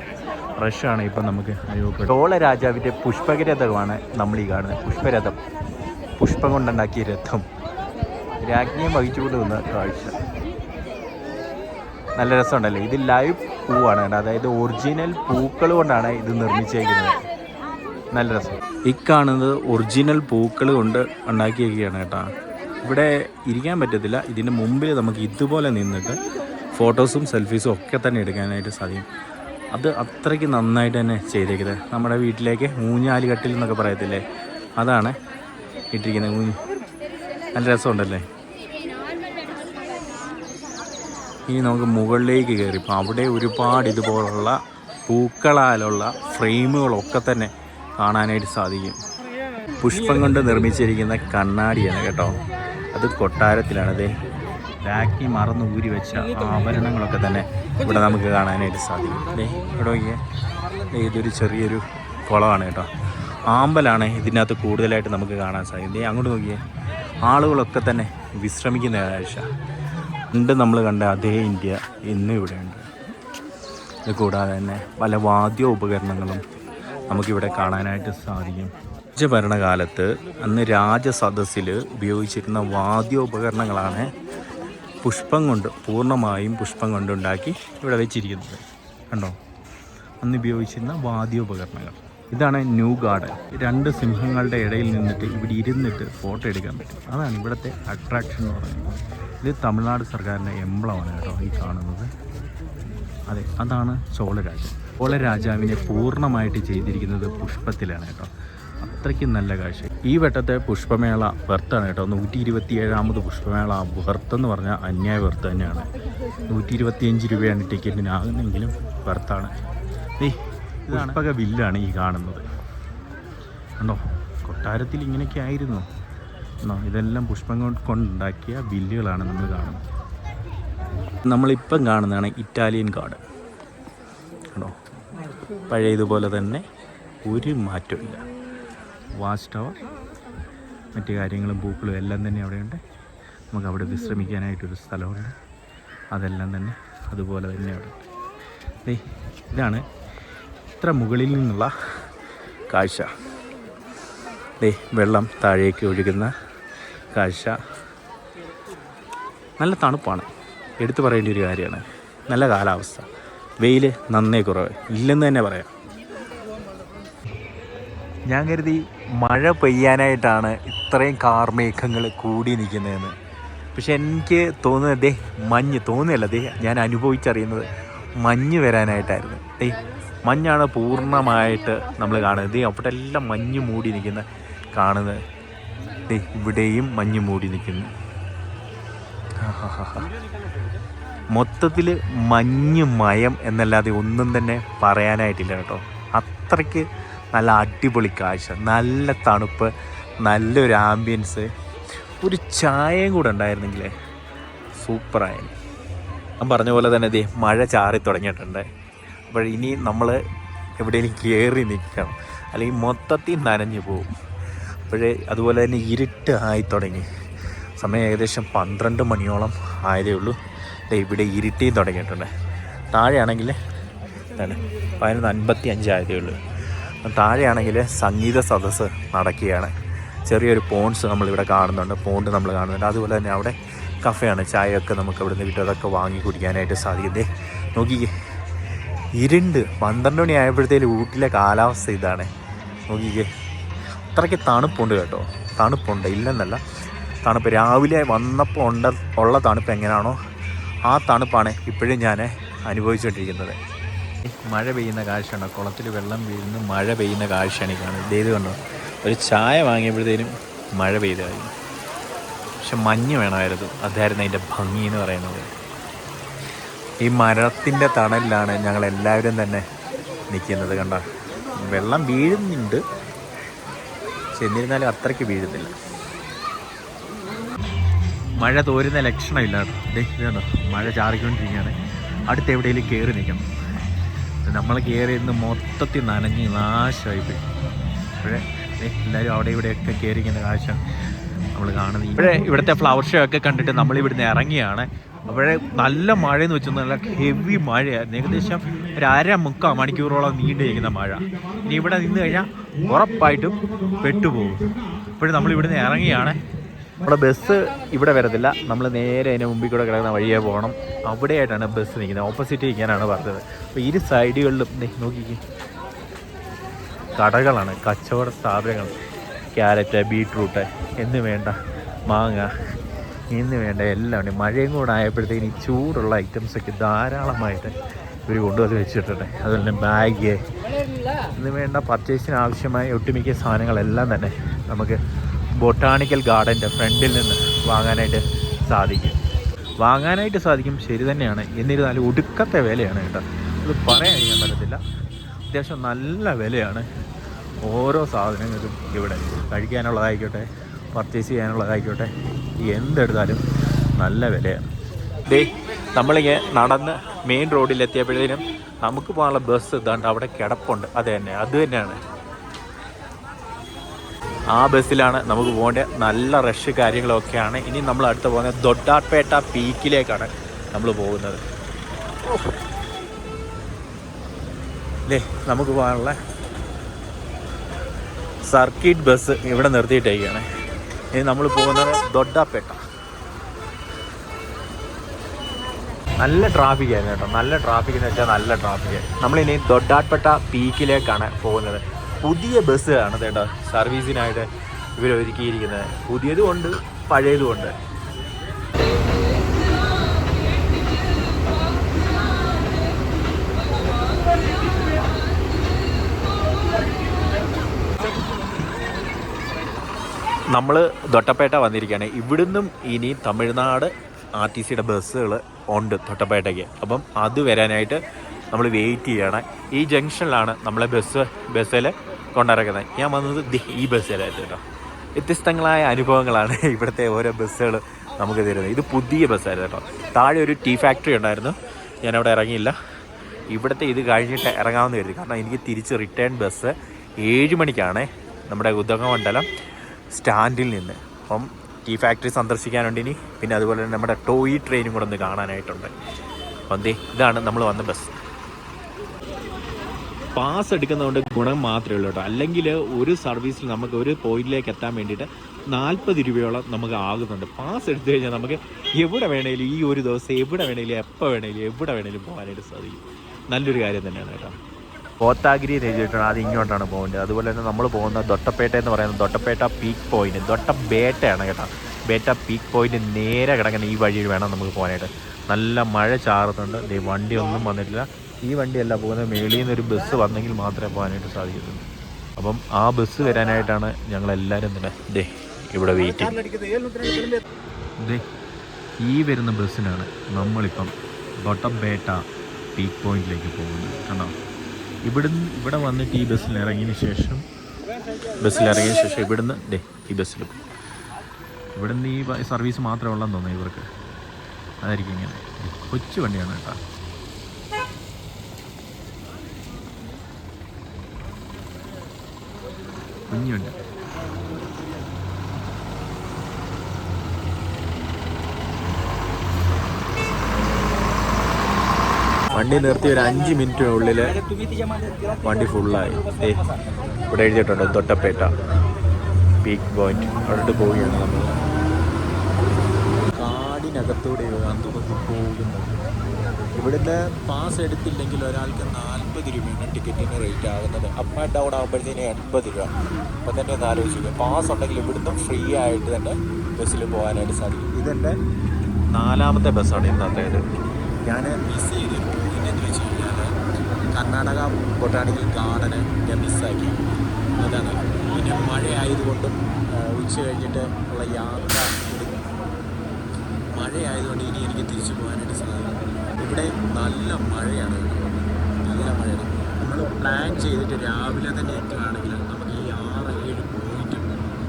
റഷാണ് ഇപ്പം നമുക്ക് അനുഭവപ്പെടും. ചോള രാജാവിൻ്റെ പുഷ്പകരഥമാണ് നമ്മൾ ഈ കാണുന്നത്. പുഷ്പരഥം, പുഷ്പം കൊണ്ടുണ്ടാക്കിയ രഥം, രാജ്ഞിയെ വഹിച്ചുകൊണ്ട് നിന്ന കാഴ്ച നല്ല രസമുണ്ടല്ലേ. ഇത് ലൈവ് പൂവാണ് കേട്ടോ, അതായത് ഒറിജിനൽ പൂക്കൾ കൊണ്ടാണ് ഇത് നിർമ്മിച്ചേക്കുന്നത്. നല്ല രസം. ഈ കാണുന്നത് ഒറിജിനൽ പൂക്കൾ കൊണ്ട് ഉണ്ടാക്കിയേക്കുകയാണ് കേട്ടോ. ഇവിടെ ഇരിക്കാൻ പറ്റത്തില്ല. ഇതിൻ്റെ മുമ്പിൽ നമുക്ക് ഇതുപോലെ നിന്നിട്ട് ഫോട്ടോസും സെൽഫീസും ഒക്കെ തന്നെ എടുക്കാനായിട്ട് സാധിക്കും. അത് അത്രയ്ക്ക് നന്നായിട്ട് തന്നെ ചെയ്തേക്കുന്നത്. നമ്മുടെ വീട്ടിലേക്ക് ഊഞ്ഞാലുകട്ടിൽ എന്നൊക്കെ പറയത്തില്ലേ, അതാണ് ഇട്ടിരിക്കുന്നത്. നല്ല രസമുണ്ടല്ലേ. ഇനി നമുക്ക് മുകളിലേക്ക് കയറി. ഇപ്പം അവിടെ ഒരുപാട് ഇതുപോലുള്ള പൂക്കളാലുള്ള ഫ്രെയിമുകളൊക്കെ തന്നെ കാണാനായിട്ട് സാധിക്കും. പുഷ്പം കൊണ്ട് നിർമ്മിച്ചിരിക്കുന്ന കണ്ണാടിയാണ് കേട്ടോ. അത് കൊട്ടാരത്തിലാണത്. രാജ്ഞി മറന്ന് ഊരി വെച്ച ആഭരണങ്ങളൊക്കെ തന്നെ ഇവിടെ നമുക്ക് കാണാനായിട്ട് സാധിക്കും. ഇവിടെ നോക്കിയാൽ ഇതൊരു ചെറിയൊരു കുളമാണ് കേട്ടോ. ആമ്പലാണ് ഇതിനകത്ത് കൂടുതലായിട്ട് നമുക്ക് കാണാൻ സാധിക്കും. അങ്ങോട്ട് നോക്കിയാൽ ആളുകളൊക്കെ തന്നെ വിശ്രമിക്കുന്ന കാഴ്ച. പണ്ട് നമ്മൾ കണ്ട അതേ ഇന്ത്യ ഇന്നും ഇവിടെയുണ്ട്. ഇത് കൂടാതെ തന്നെ പല വാദ്യോപകരണങ്ങളും നമുക്കിവിടെ കാണാനായിട്ട് സാധിക്കും. രാജഭരണകാലത്ത് അന്ന് രാജസദസ്സിൽ ഉപയോഗിച്ചിരുന്ന വാദ്യോപകരണങ്ങളാണ് പുഷ്പം കൊണ്ട്, പൂർണ്ണമായും പുഷ്പം കൊണ്ടുണ്ടാക്കി ഇവിടെ വെച്ചിരിക്കുന്നത്. കണ്ടോ, അന്ന് ഉപയോഗിച്ചിരുന്ന വാദ്യോപകരണങ്ങൾ. ഇതാണ് ന്യൂ ഗാർഡൻ. 2 സിംഹങ്ങളുടെ ഇടയിൽ നിന്നിട്ട് ഇവിടെ ഇരുന്നിട്ട് ഫോട്ടോ എടുക്കാൻ പറ്റും. അതാണ് ഇവിടുത്തെ അട്രാക്ഷൻ എന്ന് പറയുന്നത്. ഇത് തമിഴ്നാട് സർക്കാരിൻ്റെ എംബ്ലമാണ് കേട്ടോ ഈ കാണുന്നത്. അതെ, അതാണ് ചോളരാജൻ. ചോളരാജാവിനെ പൂർണ്ണമായിട്ട് ചെയ്തിരിക്കുന്നത് പുഷ്പത്തിലാണ് കേട്ടോ. അത്രയ്ക്ക് നല്ല കാഴ്ച. ഈ വട്ടത്തെ പുഷ്പമേള വെർത്താണ് കേട്ടോ. 127ാമത് പുഷ്പമേള വെർത്തെന്ന് പറഞ്ഞാൽ അന്യായ വെർത്ത് തന്നെയാണ്. 125 രൂപയാണ് ടിക്കറ്റിനാകുന്നെങ്കിലും വെർത്താണ്. പുഷ്പക വില്ലാണ് ഈ കാണുന്നത്. കണ്ടോ, കൊട്ടാരത്തിൽ ഇങ്ങനെയൊക്കെ ആയിരുന്നു. ഇതെല്ലാം പുഷ്പം കൊണ്ടുണ്ടാക്കിയ വില്ലുകളാണ് നമ്മൾ കാണുന്നത്. നമ്മളിപ്പം കാണുന്നതാണ് ഇറ്റാലിയൻ ഗാർഡൻ. കണ്ടോ, പഴയതുപോലെ തന്നെ ഒരു മാറ്റമില്ല. വാച്ച് ടവർ, മറ്റു കാര്യങ്ങളും പൂക്കളും എല്ലാം തന്നെ അവിടെയുണ്ട്. നമുക്ക് അവിടെ വിശ്രമിക്കാനായിട്ടൊരു സ്ഥലമുണ്ട്. അതെല്ലാം തന്നെ അതുപോലെ തന്നെ അവിടെ. ഇതാണ് ഇത്ര മുകളിൽ നിന്നുള്ള കാഴ്ച. വെള്ളം താഴേക്ക് ഒഴുകുന്ന കാഴ്ച. നല്ല തണുപ്പാണ്, എടുത്തു പറയേണ്ട ഒരു കാര്യമാണ്. നല്ല കാലാവസ്ഥ, വെയിൽ നന്നേ കുറവ് ഇല്ലെന്ന് തന്നെ പറയാം. ഞാൻ കരുതി മഴ പെയ്യാനായിട്ടാണ് ഇത്രയും കാർമേഘങ്ങൾ കൂടി നിൽക്കുന്നതെന്ന്. പക്ഷെ എനിക്ക് തോന്നുന്നത് മഞ്ഞ് തോന്നുകയല്ല, ഞാൻ അനുഭവിച്ചറിയുന്നത് മഞ്ഞ് വരാനായിട്ടായിരുന്നു. മഞ്ഞാണ് പൂർണ്ണമായിട്ട് നമ്മൾ കാണുന്നത്. അവിടെ എല്ലാം മഞ്ഞ് മൂടി നിൽക്കുന്ന കാണുന്നത്. ഇവിടെയും മഞ്ഞ് മൂടി നിൽക്കുന്നു. മൊത്തത്തിൽ മഞ്ഞ് മയം എന്നല്ലാതെ ഒന്നും തന്നെ പറയാനായിട്ടില്ല കേട്ടോ. അത്രയ്ക്ക് നല്ല അടിപൊളി കാഴ്ച, നല്ല തണുപ്പ്, നല്ലൊരു ആംബിയൻസ്. ഒരു ചായയും കൂടെ ഉണ്ടായിരുന്നെങ്കിലേ സൂപ്പറായിരുന്നു. ഞാൻ പറഞ്ഞ പോലെ തന്നെ മഴ ചാറി തുടങ്ങിയിട്ടുണ്ട്. അപ്പോൾ ഇനി നമ്മൾ എവിടെയെങ്കിലും കയറി നിൽക്കണം, അല്ലെങ്കിൽ മൊത്തത്തിൽ നനഞ്ഞു പോകും. അപ്പോഴേ അതുപോലെ തന്നെ ഇരുട്ട് ആയി തുടങ്ങി. സമയം ഏകദേശം 12 മണിയോളം ആയതേ ഉള്ളൂ. ഇവിടെ ഇരുട്ടിയും തുടങ്ങിയിട്ടുണ്ട്. താഴെയാണെങ്കിൽ 11:55 ആയതേ ഉള്ളൂ. താഴെയാണെങ്കിൽ സംഗീത സദസ്സ് നടക്കുകയാണ്. ചെറിയൊരു പോണ്ട്സ് നമ്മളിവിടെ കാണുന്നുണ്ട്, പോണ്ട് നമ്മൾ കാണുന്നുണ്ട്. അതുപോലെ തന്നെ അവിടെ കഫേയാണ്, ചായയൊക്കെ നമുക്ക് ഇവിടെ നിന്ന് കിട്ടും. അതൊക്കെ വാങ്ങി കുടിക്കാനായിട്ട് സാധിക്കും. നോക്കിക്കേ, ഇരുണ്ട് 12 മണി ആയപ്പോഴത്തേലും ഊട്ടിയിലെ കാലാവസ്ഥ ഇതാണ്. നോക്കിക്കേ, അത്രയ്ക്ക് തണുപ്പുണ്ട് കേട്ടോ. തണുപ്പുണ്ട്, ഇല്ലെന്നല്ല. തണുപ്പ് രാവിലെ വന്നപ്പോൾ ഉള്ള തണുപ്പ് എങ്ങനെയാണോ ആ തണുപ്പാണ് ഇപ്പോഴും ഞാൻ അനുഭവിച്ചുകൊണ്ടിരിക്കുന്നത്. മഴ പെയ്യുന്ന കാഴ്ചയാണ്, കുളത്തിൽ വെള്ളം വീഴുന്ന മഴ പെയ്യുന്ന കാഴ്ചയാണ് ഈ കാണുന്നത്. ഇത് കണ്ടോ, ഒരു ചായ വാങ്ങിയപ്പോഴത്തേനും മഴ പെയ്തായി. പക്ഷെ മഞ്ഞ് വേണമായിരുന്നു, അതായിരുന്നു അതിൻ്റെ ഭംഗി എന്ന് പറയുന്നത്. ഈ മരത്തിൻ്റെ തണലിലാണ് ഞങ്ങളെല്ലാവരും തന്നെ നിൽക്കുന്നത്. കണ്ട, വെള്ളം വീഴുന്നുണ്ട്, പക്ഷെ എന്നിരുന്നാലും അത്രയ്ക്ക് വീഴുന്നില്ല. മഴ തോരുന്ന ലക്ഷണമില്ല കേട്ടോ. ഇതുണ്ടോ, മഴ ചാറിക്കൊണ്ടിരിക്കുകയാണ്. അടുത്ത് എവിടെയെങ്കിലും കയറി നിൽക്കണം. നമ്മൾ കയറി ഇരുന്ന് മൊത്തത്തിൽ നനഞ്ഞ് നാശമായിപ്പോയി. അപ്പോഴേ എല്ലാവരും അവിടെ ഇവിടെയൊക്കെ കയറിക്കുന്ന കാഴ്ച നമ്മൾ കാണുന്നത്. ഇവിടുത്തെ ഫ്ലവർ ഷോ ഒക്കെ കണ്ടിട്ട് നമ്മൾ ഇവിടുന്ന് ഇറങ്ങിയാണ്. അപ്പോഴേ നല്ല മഴയെന്ന് വെച്ചാൽ നല്ല ഹെവി മഴയായിരുന്നു. ഏകദേശം ഒരു 1.25 മണിക്കൂറോളം നീണ്ടിരിക്കുന്ന മഴ. ഇനി ഇവിടെ നിന്ന് കഴിഞ്ഞാൽ ഉറപ്പായിട്ടും പെട്ടുപോകും. അപ്പോഴും നമ്മൾ ഇവിടുന്ന് ഇറങ്ങിയാണ്. നമ്മുടെ ബസ് ഇവിടെ വരത്തില്ല, നമ്മൾ നേരെ അതിന് മുമ്പിൽ കൂടെ കിടക്കുന്ന വഴിയെ പോകണം. അവിടെയായിട്ടാണ് ബസ് നിൽക്കുന്നത്. ഓപ്പോസിറ്റ് നിൽക്കാനാണ് പറഞ്ഞത്. അപ്പോൾ ഇരു സൈഡുകളിലും നോക്കിക്കേ കടകളാണ്, കച്ചവട സ്ഥാപനങ്ങൾ. ക്യാരറ്റ്, ബീട്രൂട്ട് എന്ന് വേണ്ട, മാങ്ങ എന്ന് വേണ്ട എല്ലാം ഉണ്ട്. മഴയും കൂടെ ആയപ്പോഴത്തേക്കും ഈ ചൂടുള്ള ഐറ്റംസൊക്കെ ധാരാളമായിട്ട് ഇവർ കൊണ്ടുവന്ന് വെച്ചിട്ടുണ്ട്. അതുപോലെ തന്നെ ബാഗ് എന്ന് വേണ്ട പർച്ചേസിന് ആവശ്യമായ ഒട്ടുമിക്ക സാധനങ്ങളെല്ലാം തന്നെ നമുക്ക് ബൊട്ടാണിക്കൽ ഗാർഡൻ്റെ ഫ്രണ്ടിൽ നിന്ന് വാങ്ങാനായിട്ട് സാധിക്കും. ശരി തന്നെയാണ്. എന്നിരുന്നാലും ഒടുക്കത്തെ വിലയാണ് കേട്ടോ. അത് പറയാൻ പറ്റത്തില്ല. അത്യാവശ്യം നല്ല വിലയാണ് ഓരോ സാധനങ്ങൾക്കും ഇവിടെ. കഴിക്കാനുള്ളതായിക്കോട്ടെ, പർച്ചേസ് ചെയ്യാനുള്ളതായിക്കോട്ടെ, എന്തെടുത്താലും നല്ല വിലയാണ്. നമ്മളിങ്ങനെ നടന്ന് മെയിൻ റോഡിലെത്തിയപ്പോഴത്തേനും നമുക്ക് പോകാനുള്ള ബസ് ഇതാണ്ട് അവിടെ കിടപ്പുണ്ട്. അത് തന്നെയാണ്. ആ ബസ്സിലാണ് നമുക്ക് പോകേണ്ടത്. നല്ല റഷ് കാര്യങ്ങളൊക്കെയാണ്. ഇനി നമ്മൾ അടുത്ത് പോകുന്നത് ദൊഡ്ഡാപേട്ട പീക്കിലേക്കാണ് നമ്മൾ പോകുന്നത്. നമുക്ക് പോകാനുള്ള സർക്കിട്ട് ബസ് ഇവിടെ നിർത്തിയിട്ടേക്കാണ്. ഇനി നമ്മൾ പോകുന്നത് ദൊഡ്ഡാപേട്ട. നല്ല ട്രാഫിക്കായിരുന്നു കേട്ടോ. നല്ല ട്രാഫിക് എന്ന് വെച്ചാൽ നല്ല ട്രാഫിക്. നമ്മളിനി ദൊഡ്ഡാപേട്ട പീക്കിലേക്കാണ് പോകുന്നത്. പുതിയ ബസ്സാണ് കേട്ടോ സർവീസിനായിട്ട് ഇവർ ഒരുക്കിയിരിക്കുന്നത്. പുതിയതുമുണ്ട്, പഴയതുമുണ്ട്. നമ്മൾ ദൊട്ടപ്പേട്ട വന്നിരിക്കുകയാണ്. ഇവിടുന്നും ഇനി തമിഴ്നാട് RTCയുടെ ബസ്സുകൾ ഉണ്ട് തൊട്ടപ്പേട്ടയ്ക്ക്. അപ്പം അത് വരാനായിട്ട് നമ്മൾ വെയിറ്റ് ചെയ്യണം. ഈ ജംഗ്ഷനിലാണ് നമ്മളെ ബസ്സിൽ കൊണ്ടിറക്കുന്നത്. ഞാൻ വന്നത് ഈ ബസ്സിലായിരുന്നു കേട്ടോ. വ്യത്യസ്തങ്ങളായ അനുഭവങ്ങളാണ് ഇവിടുത്തെ ഓരോ ബസ്സുകൾ നമുക്ക് തരുന്നത്. ഇത് പുതിയ ബസ്സായിരുന്നു കേട്ടോ. താഴെ ഒരു ടീ ഫാക്ടറി ഉണ്ടായിരുന്നു, ഞാനവിടെ ഇറങ്ങിയില്ല. ഇവിടുത്തെ ഇത് കഴിഞ്ഞിട്ട് ഇറങ്ങാമെന്ന് കരുതി. കാരണം എനിക്ക് തിരിച്ച് റിട്ടേൺ ബസ് 7 മണിക്കാണ് നമ്മുടെ ഉദകമണ്ഡലം സ്റ്റാൻഡിൽ നിന്ന്. അപ്പം ടീ ഫാക്ടറി സന്ദർശിക്കാനുണ്ട് ഇനി. പിന്നെ അതുപോലെ തന്നെ നമ്മുടെ ടോയ് ട്രെയിനും കൂടെ ഒന്ന് കാണാനായിട്ടുണ്ട്. അപ്പം ഇതാണ് നമ്മൾ വന്ന ബസ്. പാസ് എടുക്കുന്നതുകൊണ്ട് ഗുണം മാത്രമേ ഉള്ളൂ കേട്ടോ. അല്ലെങ്കിൽ ഒരു സർവീസിൽ നമുക്ക് ഒരു പോയിന്റിലേക്ക് എത്താൻ വേണ്ടിയിട്ട് 40 രൂപയോളം നമുക്ക് ആകുന്നുണ്ട്. പാസ് എടുത്തു കഴിഞ്ഞാൽ നമുക്ക് എവിടെ വേണേലും ഈ ഒരു ദിവസം എവിടെ വേണേലും എപ്പോൾ വേണേലും എവിടെ വേണേലും പോകാനായിട്ട് സാധിക്കും. നല്ലൊരു കാര്യം തന്നെയാണ് കേട്ടോ. കോത്താഗിരി എഴുതിയിട്ടാണ്, അത് ഇങ്ങോട്ടാണ് പോകേണ്ടത്. അതുപോലെ തന്നെ നമ്മൾ പോകുന്ന ദൊട്ടപ്പേട്ട എന്ന് പറയുന്നത് ദൊട്ടപ്പേട്ട പീക്ക് പോയിന്റ്, ദൊട്ടബേട്ടയാണ് കേട്ടോ. ബേട്ട പീക്ക് പോയിന്റ് നേരെ കിടക്കുന്ന ഈ വഴി വേണം നമുക്ക് പോകാനായിട്ട്. നല്ല മഴ ചാറുന്നുണ്ട്. വണ്ടിയൊന്നും വന്നിട്ടില്ല. ഈ വണ്ടിയല്ല പോകുന്നത്, മേളിൽ നിന്നൊരു ബസ് വന്നെങ്കിൽ മാത്രമേ പോകാനായിട്ട് സാധിക്കത്തുള്ളൂ. അപ്പം ആ ബസ് വരാനായിട്ടാണ് ഞങ്ങളെല്ലാവരും തന്നെ ഇവിടെ വെയിറ്റ് ചെയ്യുന്നത്. ഈ വരുന്ന ബസ്സിനാണ് നമ്മളിപ്പം ദൊട്ടബേട്ട പീക്ക് പോയിന്റിലേക്ക് പോകുന്നത്. കണ്ടോ, ഇവിടെ വന്നിട്ട് ഈ ബസ്സിൽ ഇറങ്ങിയതിന് ശേഷം ഇവിടുന്ന് ഈ ബസ്സിൽ പോകും. ഇവിടുന്ന് ഈ സർവീസ് മാത്രമേ ഉള്ളെന്ന് തോന്നുന്നു ഇവർക്ക്. അതായിരിക്കും ഇങ്ങനെ. കൊച്ചു വണ്ടിയാണ് കേട്ടോ. കുഞ്ഞുണ്ട്. വണ്ടി നിർത്തി ഒരു 5 മിനിറ്റിനുള്ളിൽ വണ്ടി ഫുള്ളായി. ഇവിടെ എഴുതിയിട്ടുണ്ട് ദൊട്ടപ്പേട്ട പീക്ക് പോയിന്റ്. അവിടെ പോവുകയാണ് നമ്മൾ. കാടിനകത്തൂടെ പോകുന്നത്. ഇവിടുത്തെ പാസ് എടുത്തില്ലെങ്കിൽ ഒരാൾക്ക് 40 രൂപയാണ് ടിക്കറ്റിന് റേറ്റ് ആകുന്നത്. അപ്പ് ആൻഡ് ഡൗൺ ആകുമ്പോഴത്തേന് 80 രൂപ. അപ്പോൾ തന്നെ ഒന്ന് ആലോചിക്കുക, പാസ് ഉണ്ടെങ്കിൽ ഇവിടുന്ന് ഫ്രീ ആയിട്ട് തന്നെ ബസ്സിൽ പോകാനായിട്ട് സാധിക്കും. ഇതെൻ്റെ 4ാമത്തെ ബസ്സാണ് ഇന്നത്തേത്. ഞാൻ മിസ് ചെയ്തൊരു പോയിന്റ് എന്ന് വെച്ച് കഴിഞ്ഞാൽ കർണാടക ബൊട്ടാണിക്കൽ ഗാർഡന് ഞാൻ മിസ്സാക്കി. അതാണ്. പിന്നെ മഴ ആയതുകൊണ്ടും ഉച്ച കഴിഞ്ഞിട്ട് ഉള്ള യാത്ര മഴയായതുകൊണ്ട് ഇനി എനിക്ക് തിരിച്ചു പോകാനായിട്ട് സാധിക്കും. ഇവിടെ നല്ല മഴയാണ്, നല്ല മഴയാണ്. നമ്മൾ പ്ലാൻ ചെയ്തിട്ട് രാവിലെ തന്നെ എത്തുകയാണെങ്കിൽ നമുക്ക് ഈ 6-7 പോയിന്റും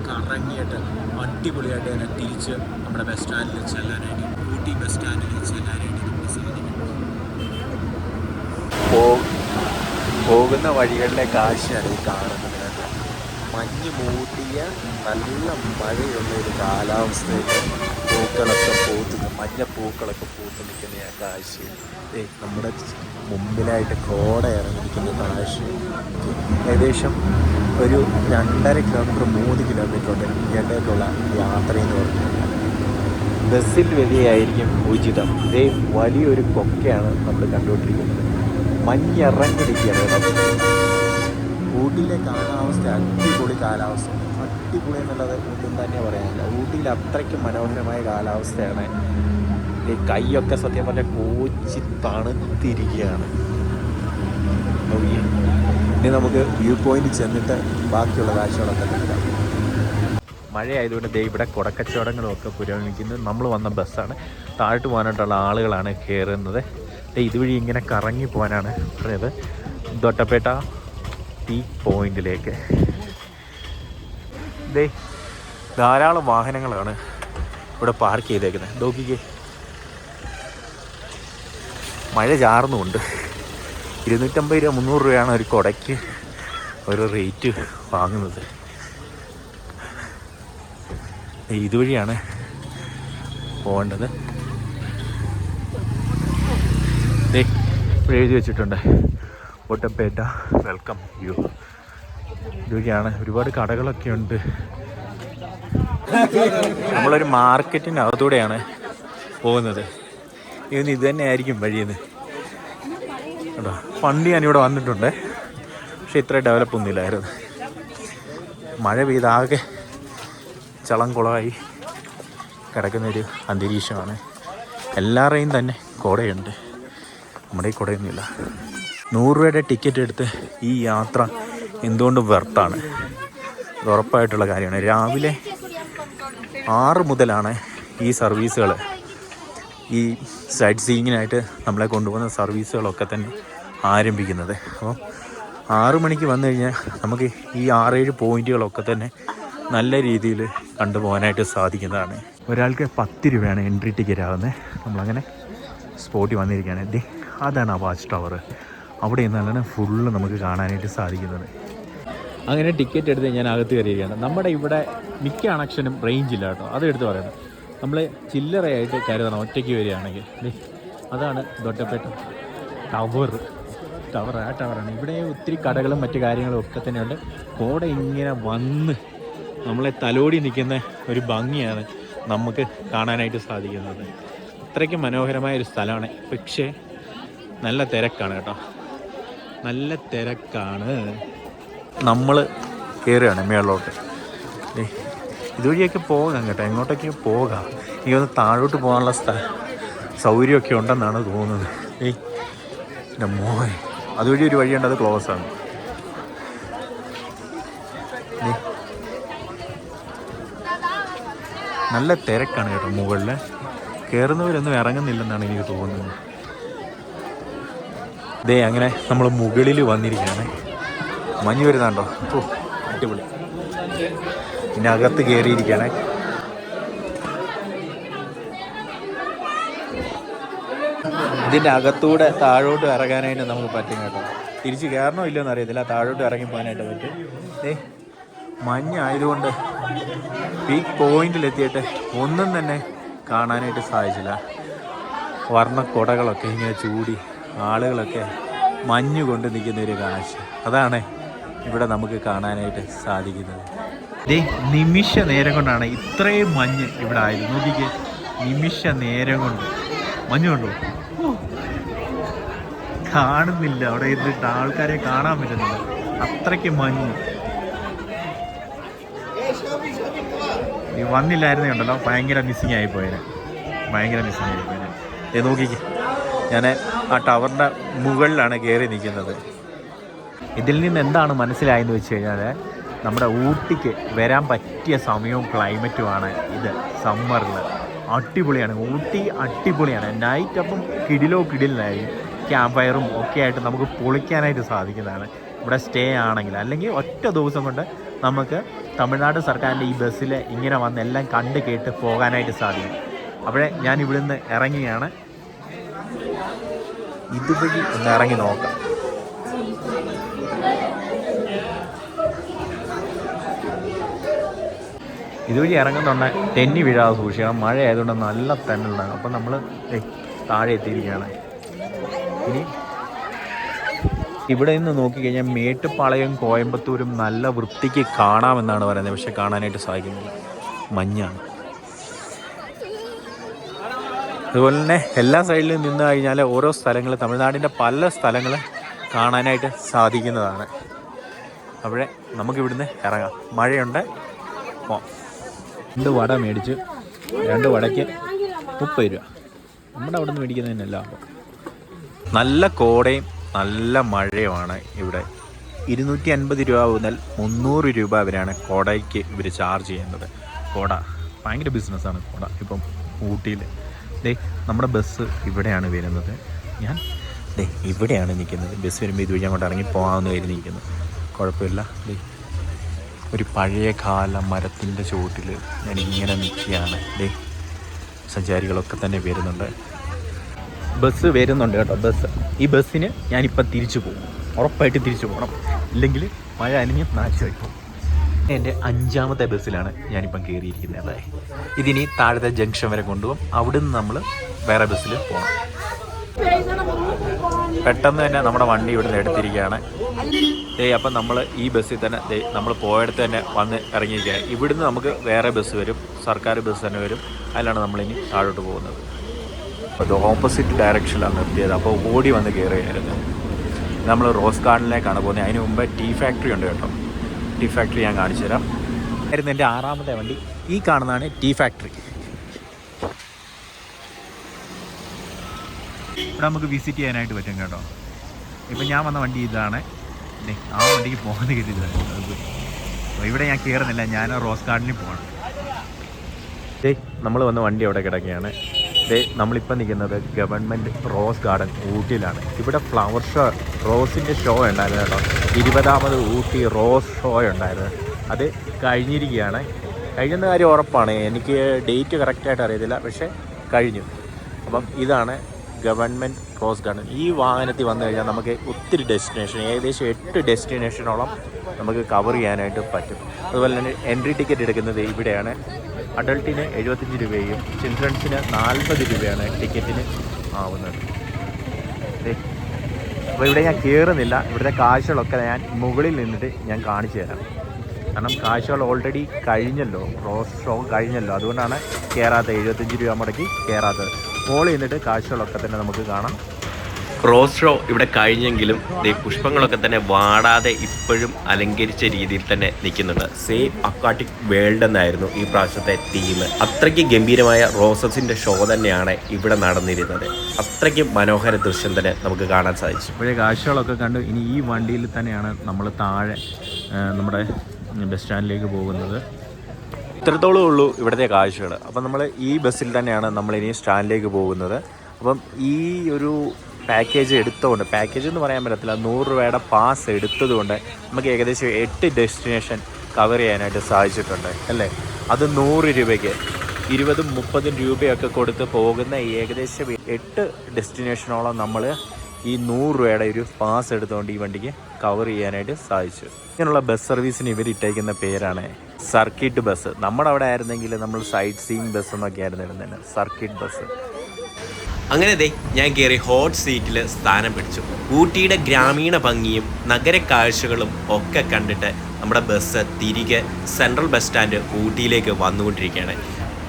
കറങ്ങിയിട്ട് അടിപൊളിയായിട്ട് തന്നെ തിരിച്ച് നമ്മുടെ ബസ് സ്റ്റാൻഡിൽ ചെല്ലാനായിട്ട്, ഊട്ടി ബസ് സ്റ്റാൻഡിൽ ചെല്ലാനായിട്ട് നമുക്ക് സാധിക്കും. പോകുന്ന വഴികളിലെ കാഴ്ചയാണ് ഈ കാണുന്നത്. മഞ്ഞ് മൂടിയ നല്ല മഴയുള്ള ഒരു കാലാവസ്ഥയിൽ പൂക്കളൊക്കെ മഞ്ഞപ്പൂക്കളൊക്കെ പൂത്ത് നിൽക്കുന്ന ആ കാഴ്ച, നമ്മുടെ മുമ്പിലായിട്ട് കോട ഇറങ്ങിയിരിക്കുന്ന കാഴ്ച. ഏകദേശം ഒരു 2.5 കിലോമീറ്റർ 3 കിലോമീറ്റർ ഉണ്ട് ഇങ്ങോട്ടേക്കുള്ള യാത്രയെന്ന് പറഞ്ഞാൽ. ബസ്സിൽ വരികയായിരിക്കും ഉചിതം. വലിയൊരു കൊക്കയാണ് നമ്മൾ കണ്ടുകൊണ്ടിരിക്കുന്നത്. മഞ്ഞിറങ്ങിയിരിക്കുകയാണ്. ഊട്ടിയിലെ കാലാവസ്ഥ അടിപൊളി കാലാവസ്ഥ. അടിപൊളി എന്നുള്ളത് ഒന്നും തന്നെ പറയാനില്ല. ഊട്ടിയിൽ അത്രയ്ക്കും മനോഹരമായ കാലാവസ്ഥയാണ്. ഈ കൈയൊക്കെ സത്യം പറഞ്ഞാൽ കോച്ചി തണുത്തിരിക്കുകയാണ്. ഇനി നമുക്ക് വ്യൂ പോയിന്റ് ചെന്നിട്ട് ബാക്കിയുള്ള കാഴ്ചകളൊക്കെ കാണാം. മഴയായതുകൊണ്ട് ഇവിടെ കുടക്കച്ചവടങ്ങളും ഒക്കെ പുരോഗമിക്കുന്നു. നമ്മൾ വന്ന ബസ്സാണ്. താഴോട്ട് പോകാനായിട്ടുള്ള ആളുകളാണ് കയറുന്നത്. ഇതുവഴി ഇങ്ങനെ കറങ്ങി പോകാനാണ് പറയുന്നത് ദൊട്ടപ്പേട്ട ടീ പോയിന്റിലേക്ക്. ധാരാളം വാഹനങ്ങളാണ് ഇവിടെ പാർക്ക് ചെയ്തേക്കുന്നത്. നോക്കിക്കേ, മഴ ചാർന്നുമുണ്ട്. 250 രൂപ 300 രൂപയാണ് ഒരു കുടയ്ക്ക് ഒരു റേറ്റ് വാങ്ങുന്നത്. ഇതുവഴിയാണ് പോകേണ്ടത്. ഇവിടെ എഴുതി വെച്ചിട്ടുണ്ട് ഒട്ടപ്പേട്ട വെൽക്കം യു. ഇതൊക്കെയാണ്. ഒരുപാട് കടകളൊക്കെ ഉണ്ട്. നമ്മളൊരു മാർക്കറ്റിനകത്തൂടെയാണ് പോകുന്നത്. ഇത് തന്നെ ആയിരിക്കും വഴിയെന്ന് കേട്ടോ. പണ്ട് ഞാനിവിടെ വന്നിട്ടുണ്ട്, പക്ഷെ ഇത്ര ഡെവലപ്പ് ഒന്നുമില്ലായിരുന്നു. മഴ പെയ്താകെ ചളം കുളമായി കിടക്കുന്നൊരു അന്തരീക്ഷമാണ്. എല്ലാവരുടെയും തന്നെ കുടയുണ്ട്, നമ്മുടെ ഈ കുടയൊന്നുമില്ല. 100 രൂപയുടെ ടിക്കറ്റ് എടുത്ത് ഈ യാത്ര എന്തുകൊണ്ടും വെർത്താണ്. അത് ഉറപ്പായിട്ടുള്ള കാര്യമാണ്. രാവിലെ 6 മുതലാണ് ഈ സർവീസുകൾ, ഈ സൈറ്റ് സീയിങ്ങിനായിട്ട് നമ്മളെ കൊണ്ടുപോകുന്ന സർവീസുകളൊക്കെ തന്നെ ആരംഭിക്കുന്നത്. അപ്പോൾ 6 മണിക്ക് വന്നു കഴിഞ്ഞാൽ നമുക്ക് ഈ 6-7 പോയിൻറ്റുകളൊക്കെ തന്നെ നല്ല രീതിയിൽ കണ്ടുപോകാനായിട്ട് സാധിക്കുന്നതാണ്. ഒരാൾക്ക് 10 രൂപയാണ് എൻട്രി ടിക്കറ്റ് ആകുന്നത്. നമ്മളങ്ങനെ സ്പോട്ടിൽ വന്നിരിക്കുകയാണ്. അതാണ് ആ വാച്ച് ടവർ. അവിടെ നിന്നാണ് ഫുള്ള് നമുക്ക് കാണാനായിട്ട് സാധിക്കുന്നത്. അങ്ങനെ ടിക്കറ്റ് എടുത്ത് ഞാൻ അകത്ത് കയറിയിരിക്കുകയാണ്. നമ്മുടെ ഇവിടെ മിക്ക കണക്ഷനും റേഞ്ച് ഇല്ല കേട്ടോ, അത് എടുത്ത് പറയണം. നമ്മൾ ചില്ലറയായിട്ട് കരുതണം ഒറ്റയ്ക്ക് വരികയാണെങ്കിൽ. അതാണ് ദൊട്ടപ്പേട്ട ടവർ. ആ ടവറാണ്. ഇവിടെ ഒത്തിരി കടകളും മറ്റു കാര്യങ്ങളും ഒക്കെ തന്നെയുണ്ട്. കോട ഇങ്ങനെ വന്ന് നമ്മളെ തലോടി നിൽക്കുന്ന ഒരു ഭംഗിയാണ് നമുക്ക് കാണാനായിട്ട് സാധിക്കുന്നത്. അത്രയ്ക്ക് മനോഹരമായ ഒരു സ്ഥലമാണ്. പക്ഷേ നല്ല തിരക്കാണ് കേട്ടോ, നല്ല തിരക്കാണ്. നമ്മൾ കയറുകയാണ് മേളിലോട്ട്. ഇതുവഴിയൊക്കെ പോകാം കേട്ടോ, എങ്ങോട്ടൊക്കെ പോകാം. എനിക്കൊന്ന് താഴോട്ട് പോകാനുള്ള സൗകര്യമൊക്കെ ഉണ്ടെന്നാണ് തോന്നുന്നത്. എൻ്റെ മോനെ, അതുവഴി ഒരു വഴിയുണ്ട്, അത് ക്ലോസാണ്. നല്ല തിരക്കാണ് കേട്ടോ. മുകളിൽ കയറുന്നവരൊന്നും ഇറങ്ങുന്നില്ലെന്നാണ് എനിക്ക് തോന്നുന്നത്. അങ്ങനെ നമ്മൾ മുകളിൽ വന്നിരിക്കുകയാണ്. മഞ്ഞ് വരുന്നുണ്ടോ? അടിപൊളി. പിന്നെ അകത്ത് കയറിയിരിക്കുകയാണ്. ഇതിൻ്റെ അകത്തൂടെ താഴോട്ട് ഇറങ്ങാനായിട്ട് നമുക്ക് പറ്റും കേട്ടോ. തിരിച്ച് കയറണോ ഇല്ലയെന്ന് അറിയത്തില്ല, താഴോട്ട് ഇറങ്ങി പോകാനായിട്ട് പറ്റും. മഞ്ഞായതുകൊണ്ട് പീക്ക് പോയിന്റിലെത്തിയിട്ട് ഒന്നും തന്നെ കാണാനായിട്ട് സാധിച്ചില്ല. വർണ്ണക്കുടകളൊക്കെ ഇങ്ങനെ ചൂടി ആളുകളൊക്കെ മഞ്ഞ് കൊണ്ട് നിൽക്കുന്നൊരു കാഴ്ച, അതാണ് ഇവിടെ നമുക്ക് കാണാനായിട്ട് സാധിക്കുന്നത്. നിമിഷ നേരം കൊണ്ടാണ് ഇത്രയും മഞ്ഞ് ഇവിടെ ആയത്. നോക്കിക്ക്, നിമിഷ നേരം കൊണ്ട് മഞ്ഞ് കൊണ്ടു. കാണുന്നില്ല, അവിടെ ഇരുന്നിട്ട് ആൾക്കാരെ കാണാൻ പറ്റുന്നില്ല, അത്രയ്ക്ക് മഞ്ഞ്. ഈ വന്നില്ലായിരുന്നേ ഉണ്ടല്ലോ ഭയങ്കര മിസ്സിങ് ആയിപ്പോയേനെ, ഭയങ്കര മിസ്സിങ് ആയിപ്പോയേനെ. നോക്കിക്ക്, ഞാൻ ആ ടവറിൻ്റെ മുകളിലാണ് കയറി നിൽക്കുന്നത്. ഇതിൽ നിന്ന് എന്താണ് മനസ്സിലായെന്ന് വെച്ച് കഴിഞ്ഞാൽ നമ്മുടെ ഊട്ടിക്ക് വരാൻ പറ്റിയ സമയവും ക്ലൈമറ്റുമാണ് ഇത്. സമ്മറിൽ അടിപൊളിയാണ് ഊട്ടി, അടിപൊളിയാണ്. നൈറ്റ് അപ്പം കിടിലായിരിക്കും. ക്യാമ്പ് ഫയറും ഒക്കെ ആയിട്ട് നമുക്ക് പൊളിക്കാനായിട്ട് സാധിക്കുന്നതാണ് ഇവിടെ സ്റ്റേ ആണെങ്കിൽ. അല്ലെങ്കിൽ ഒറ്റ ദിവസം കൊണ്ട് നമുക്ക് തമിഴ്നാട് സർക്കാരിൻ്റെ ഈ ബസ്സിൽ ഇങ്ങനെ വന്ന് എല്ലാം കണ്ട് കേട്ട് പോകാനായിട്ട് സാധിക്കും. അപ്പോഴേ ഞാൻ ഇവിടുന്ന് ഇറങ്ങിയാണ്, ഇതുവഴി ഒന്ന് ഇറങ്ങി നോക്കാം. ഇതുവഴി ഇറങ്ങുന്നുണ്ട്, തെന്നി വീഴാതെ സൂക്ഷിക്കണം. മഴ ആയതുകൊണ്ട് നല്ല തെന്നലുണ്ടാകും. അപ്പം നമ്മൾ താഴെ എത്തിയിരിക്കുകയാണ്. ഇനി ഇവിടെ നിന്ന് നോക്കിക്കഴിഞ്ഞാൽ മേട്ടുപ്പാളയം കോയമ്പത്തൂരും നല്ല വൃത്തിക്ക് കാണാമെന്നാണ് പറയുന്നത്. പക്ഷെ കാണാനായിട്ട് സാധിക്കുന്നില്ല, മഞ്ഞാണ്. അതുപോലെ തന്നെ എല്ലാ സൈഡിലും നിന്ന് കഴിഞ്ഞാൽ ഓരോ സ്ഥലങ്ങൾ, തമിഴ്നാടിൻ്റെ പല സ്ഥലങ്ങൾ കാണാനായിട്ട് സാധിക്കുന്നതാണ്. അവിടെ നമുക്കിവിടുന്ന് ഇറങ്ങാം. മഴയുണ്ട്, പോവാം. 2 വട മേടിച്ച്, 2 വടയ്ക്ക് 30 രൂപ. നമ്മുടെ അവിടെ നിന്ന് മേടിക്കുന്നതിനല്ല. നല്ല കോടയും നല്ല മഴയുമാണ് ഇവിടെ. 250 രൂപ മുതൽ 300 രൂപ വരെയാണ് കോടയ്ക്ക് ഇവർ ചാർജ് ചെയ്യുന്നത്. കോട ഭയങ്കര ബിസിനസ്സാണ് കോട ഇപ്പം ഊട്ടിയിൽ. നമ്മുടെ ബസ് ഇവിടെയാണ് വരുന്നത്. ഞാൻ ഇവിടെയാണ് നിൽക്കുന്നത്. ബസ് വരുമ്പോൾ ഇതുവഴി അങ്ങോട്ട് ഇറങ്ങി പോകാമെന്ന് കരുതി നിൽക്കുന്നു. കുഴപ്പമില്ല. ഒരു പഴയ കാല മരത്തിൻ്റെ ചുവട്ടിൽ ഞാനിങ്ങനെ നിൽക്കുകയാണ്. സഞ്ചാരികളൊക്കെ തന്നെ വരുന്നുണ്ട്. ബസ് വരുന്നുണ്ട് കേട്ടോ, ബസ്. ഈ ബസ്സിന് ഞാനിപ്പം തിരിച്ചു പോകും, ഉറപ്പായിട്ട് തിരിച്ചു പോകണം. ഇല്ലെങ്കിൽ മഴ അനിഞ്ഞ് നാശമായി പോകും. എൻ്റെ 5ാമത്തെ ബസ്സിലാണ് ഞാനിപ്പം കയറിയിരിക്കുന്നത്. ഇതിനി താഴത്തെ ജംഗ്ഷൻ വരെ കൊണ്ടുപോകും. അവിടുന്ന് നമ്മൾ വേറെ ബസ്സിൽ പോകണം. പെട്ടെന്ന് തന്നെ നമ്മുടെ വണ്ടി ഇവിടെ നിന്ന് എടുത്തിരിക്കുകയാണ്. അപ്പം നമ്മൾ ഈ ബസ്സിൽ തന്നെ നമ്മൾ പോയടുത്ത് തന്നെ വന്ന് ഇറങ്ങിയിരിക്കുകയാണ്. ഇവിടുന്ന് നമുക്ക് വേറെ ബസ് വരും, സർക്കാർ ബസ് തന്നെ വരും. അതിലാണ് നമ്മളിനി താഴോട്ട് പോകുന്നത്. അത് ഓപ്പോസിറ്റ് ഡയറക്ഷനിലാണ് നിർത്തിയത്. അപ്പോൾ ഓടി വന്ന് കയറിയായിരുന്നു. നമ്മൾ റോസ് ഗാർഡനിലേക്കാണ് പോകുന്നത്. അതിന് മുമ്പ് ടീ ഫാക്ടറി ഉണ്ട് കേട്ടോ. ടീ ഫാക്ടറി ഞാൻ കാണിച്ചു തരാം. ആയിരുന്നു എൻ്റെ 6ാമത്തെ വണ്ടി. ഈ കാണുന്നതാണ് ടീ ഫാക്ടറി. ഇവിടെ നമുക്ക് വിസിറ്റ് ചെയ്യാനായിട്ട് പറ്റും കേട്ടോ. ഇപ്പം ഞാൻ വന്ന വണ്ടി ഇതാണ്. ആ വണ്ടിക്ക് പോകുന്ന കരുതാണ്. അപ്പോൾ ഇവിടെ ഞാൻ കയറുന്നില്ല, ഞാൻ റോസ് ഗാർഡനിൽ പോകണം. നമ്മൾ വന്ന വണ്ടി അവിടെ കിടക്കുകയാണ്. നമ്മളിപ്പോൾ നിൽക്കുന്നത് ഗവൺമെൻറ് റോസ് ഗാർഡൻ ഊട്ടിയിലാണ്. ഇവിടെ ഫ്ലവർ ഷോ, റോസിൻ്റെ ഷോ ഉണ്ടായിരുന്നു കേട്ടോ. 20ാമത് ഊട്ടി റോസ് ഷോ ഉണ്ടായിരുന്നു. അത് കഴിഞ്ഞിരിക്കുകയാണ്. കഴിഞ്ഞെന്ന കാര്യം ഉറപ്പാണ്. എനിക്ക് ഡേറ്റ് കറക്റ്റായിട്ട് അറിയത്തില്ല, പക്ഷേ കഴിഞ്ഞു. അപ്പം ഇതാണ് ഗവൺമെൻറ് റോസ് ഗാർഡൻ. ഈ വാഹനത്തിൽ വന്നു കഴിഞ്ഞാൽ നമുക്ക് ഒത്തിരി ഡെസ്റ്റിനേഷൻ, ഏകദേശം 8 ഡെസ്റ്റിനേഷനോളം നമുക്ക് കവർ ചെയ്യാനായിട്ട് പറ്റും. അതുപോലെ തന്നെ എൻട്രി ടിക്കറ്റ് എടുക്കുന്നത് ഇവിടെയാണ്. അഡൾട്ടിന് 75 രൂപയും ചിൽഡ്രൻസിന് 40 രൂപയാണ് ടിക്കറ്റിന് ആവുന്നത്. അപ്പോൾ ഇവിടെ ഞാൻ കയറുന്നില്ല. ഇവിടുത്തെ കാഴ്ചകളൊക്കെ ഞാൻ മുകളിൽ നിന്നിട്ട് ഞാൻ കാണിച്ചു തരാം. കാരണം കാഴ്ചകൾ ഓൾറെഡി കഴിഞ്ഞല്ലോ, റോസ് ഷോ കഴിഞ്ഞല്ലോ. അതുകൊണ്ടാണ് കയറാത്തത്. 75 രൂപ മുടക്കി കയറാത്തത്. മുകളിൽ നിന്നിട്ട് കാഴ്ചകളൊക്കെ തന്നെ നമുക്ക് കാണാം. റോസ് ഷോ ഇവിടെ കഴിഞ്ഞെങ്കിലും പുഷ്പങ്ങളൊക്കെ തന്നെ വാടാതെ ഇപ്പോഴും അലങ്കരിച്ച രീതിയിൽ തന്നെ നിൽക്കുന്നുണ്ട്. സേവ് അക്വാട്ടിക് വേൾഡ് എന്നായിരുന്നു ഈ പ്രാവശ്യത്തെ തീം. അത്രയ്ക്ക് ഗംഭീരമായ റോസസിൻ്റെ ഷോ തന്നെയാണ് ഇവിടെ നടന്നിരുന്നത്. അത്രയ്ക്ക് മനോഹര ദൃശ്യം തന്നെ നമുക്ക് കാണാൻ സാധിച്ചു. ഇപ്പോഴേ കാഴ്ചകളൊക്കെ കണ്ട് ഇനി ഈ വണ്ടിയിൽ തന്നെയാണ് നമ്മൾ താഴെ നമ്മുടെ ബസ് സ്റ്റാൻഡിലേക്ക് പോകുന്നത്. ഇത്രത്തോളം ഉള്ളൂ ഇവിടുത്തെ കാഴ്ചകൾ. അപ്പം നമ്മൾ ഈ ബസ്സിൽ തന്നെയാണ് നമ്മളിനി സ്റ്റാൻഡിലേക്ക് പോകുന്നത്. അപ്പം ഈ ഒരു പാക്കേജ് എടുത്തുകൊണ്ട്, പാക്കേജ് എന്ന് പറയാൻ പറ്റത്തില്ല, 100 രൂപയുടെ പാസ് എടുത്തതുകൊണ്ട് നമുക്ക് ഏകദേശം 8 ഡെസ്റ്റിനേഷൻ കവർ ചെയ്യാനായിട്ട് സാധിച്ചിട്ടുണ്ട് അല്ലേ. അത് 100 രൂപയ്ക്ക് 20, 30 രൂപയൊക്കെ കൊടുത്ത് പോകുന്ന ഏകദേശം 8 ഡെസ്റ്റിനേഷനോളം നമ്മൾ ഈ 100 രൂപയുടെ ഒരു പാസ് എടുത്തുകൊണ്ട് ഈ വണ്ടിക്ക് കവർ ചെയ്യാനായിട്ട് സാധിച്ചു. ഇങ്ങനെയുള്ള ബസ് സർവീസിന് ഇവർ ഇട്ടേക്കുന്ന പേരാണ് സർക്കിട്ട് ബസ്. നമ്മുടെ അവിടെ ആയിരുന്നെങ്കിൽ നമ്മൾ സൈറ്റ് സീയിങ് ബസ് എന്നൊക്കെ ആയിരുന്നു ഇരുന്നത്, സർക്കിട്ട് ബസ്. അങ്ങനെ ഞാൻ കയറി ഹോട്ട് സീറ്റിൽ സ്ഥാനം പിടിച്ചു. ഊട്ടിയുടെ ഗ്രാമീണ ഭംഗിയും നഗര കാഴ്ചകളും ഒക്കെ കണ്ടിട്ട് നമ്മുടെ ബസ് തിരികെ സെൻട്രൽ ബസ് സ്റ്റാൻഡ് ഊട്ടിയിലേക്ക് വന്നുകൊണ്ടിരിക്കുകയാണ്.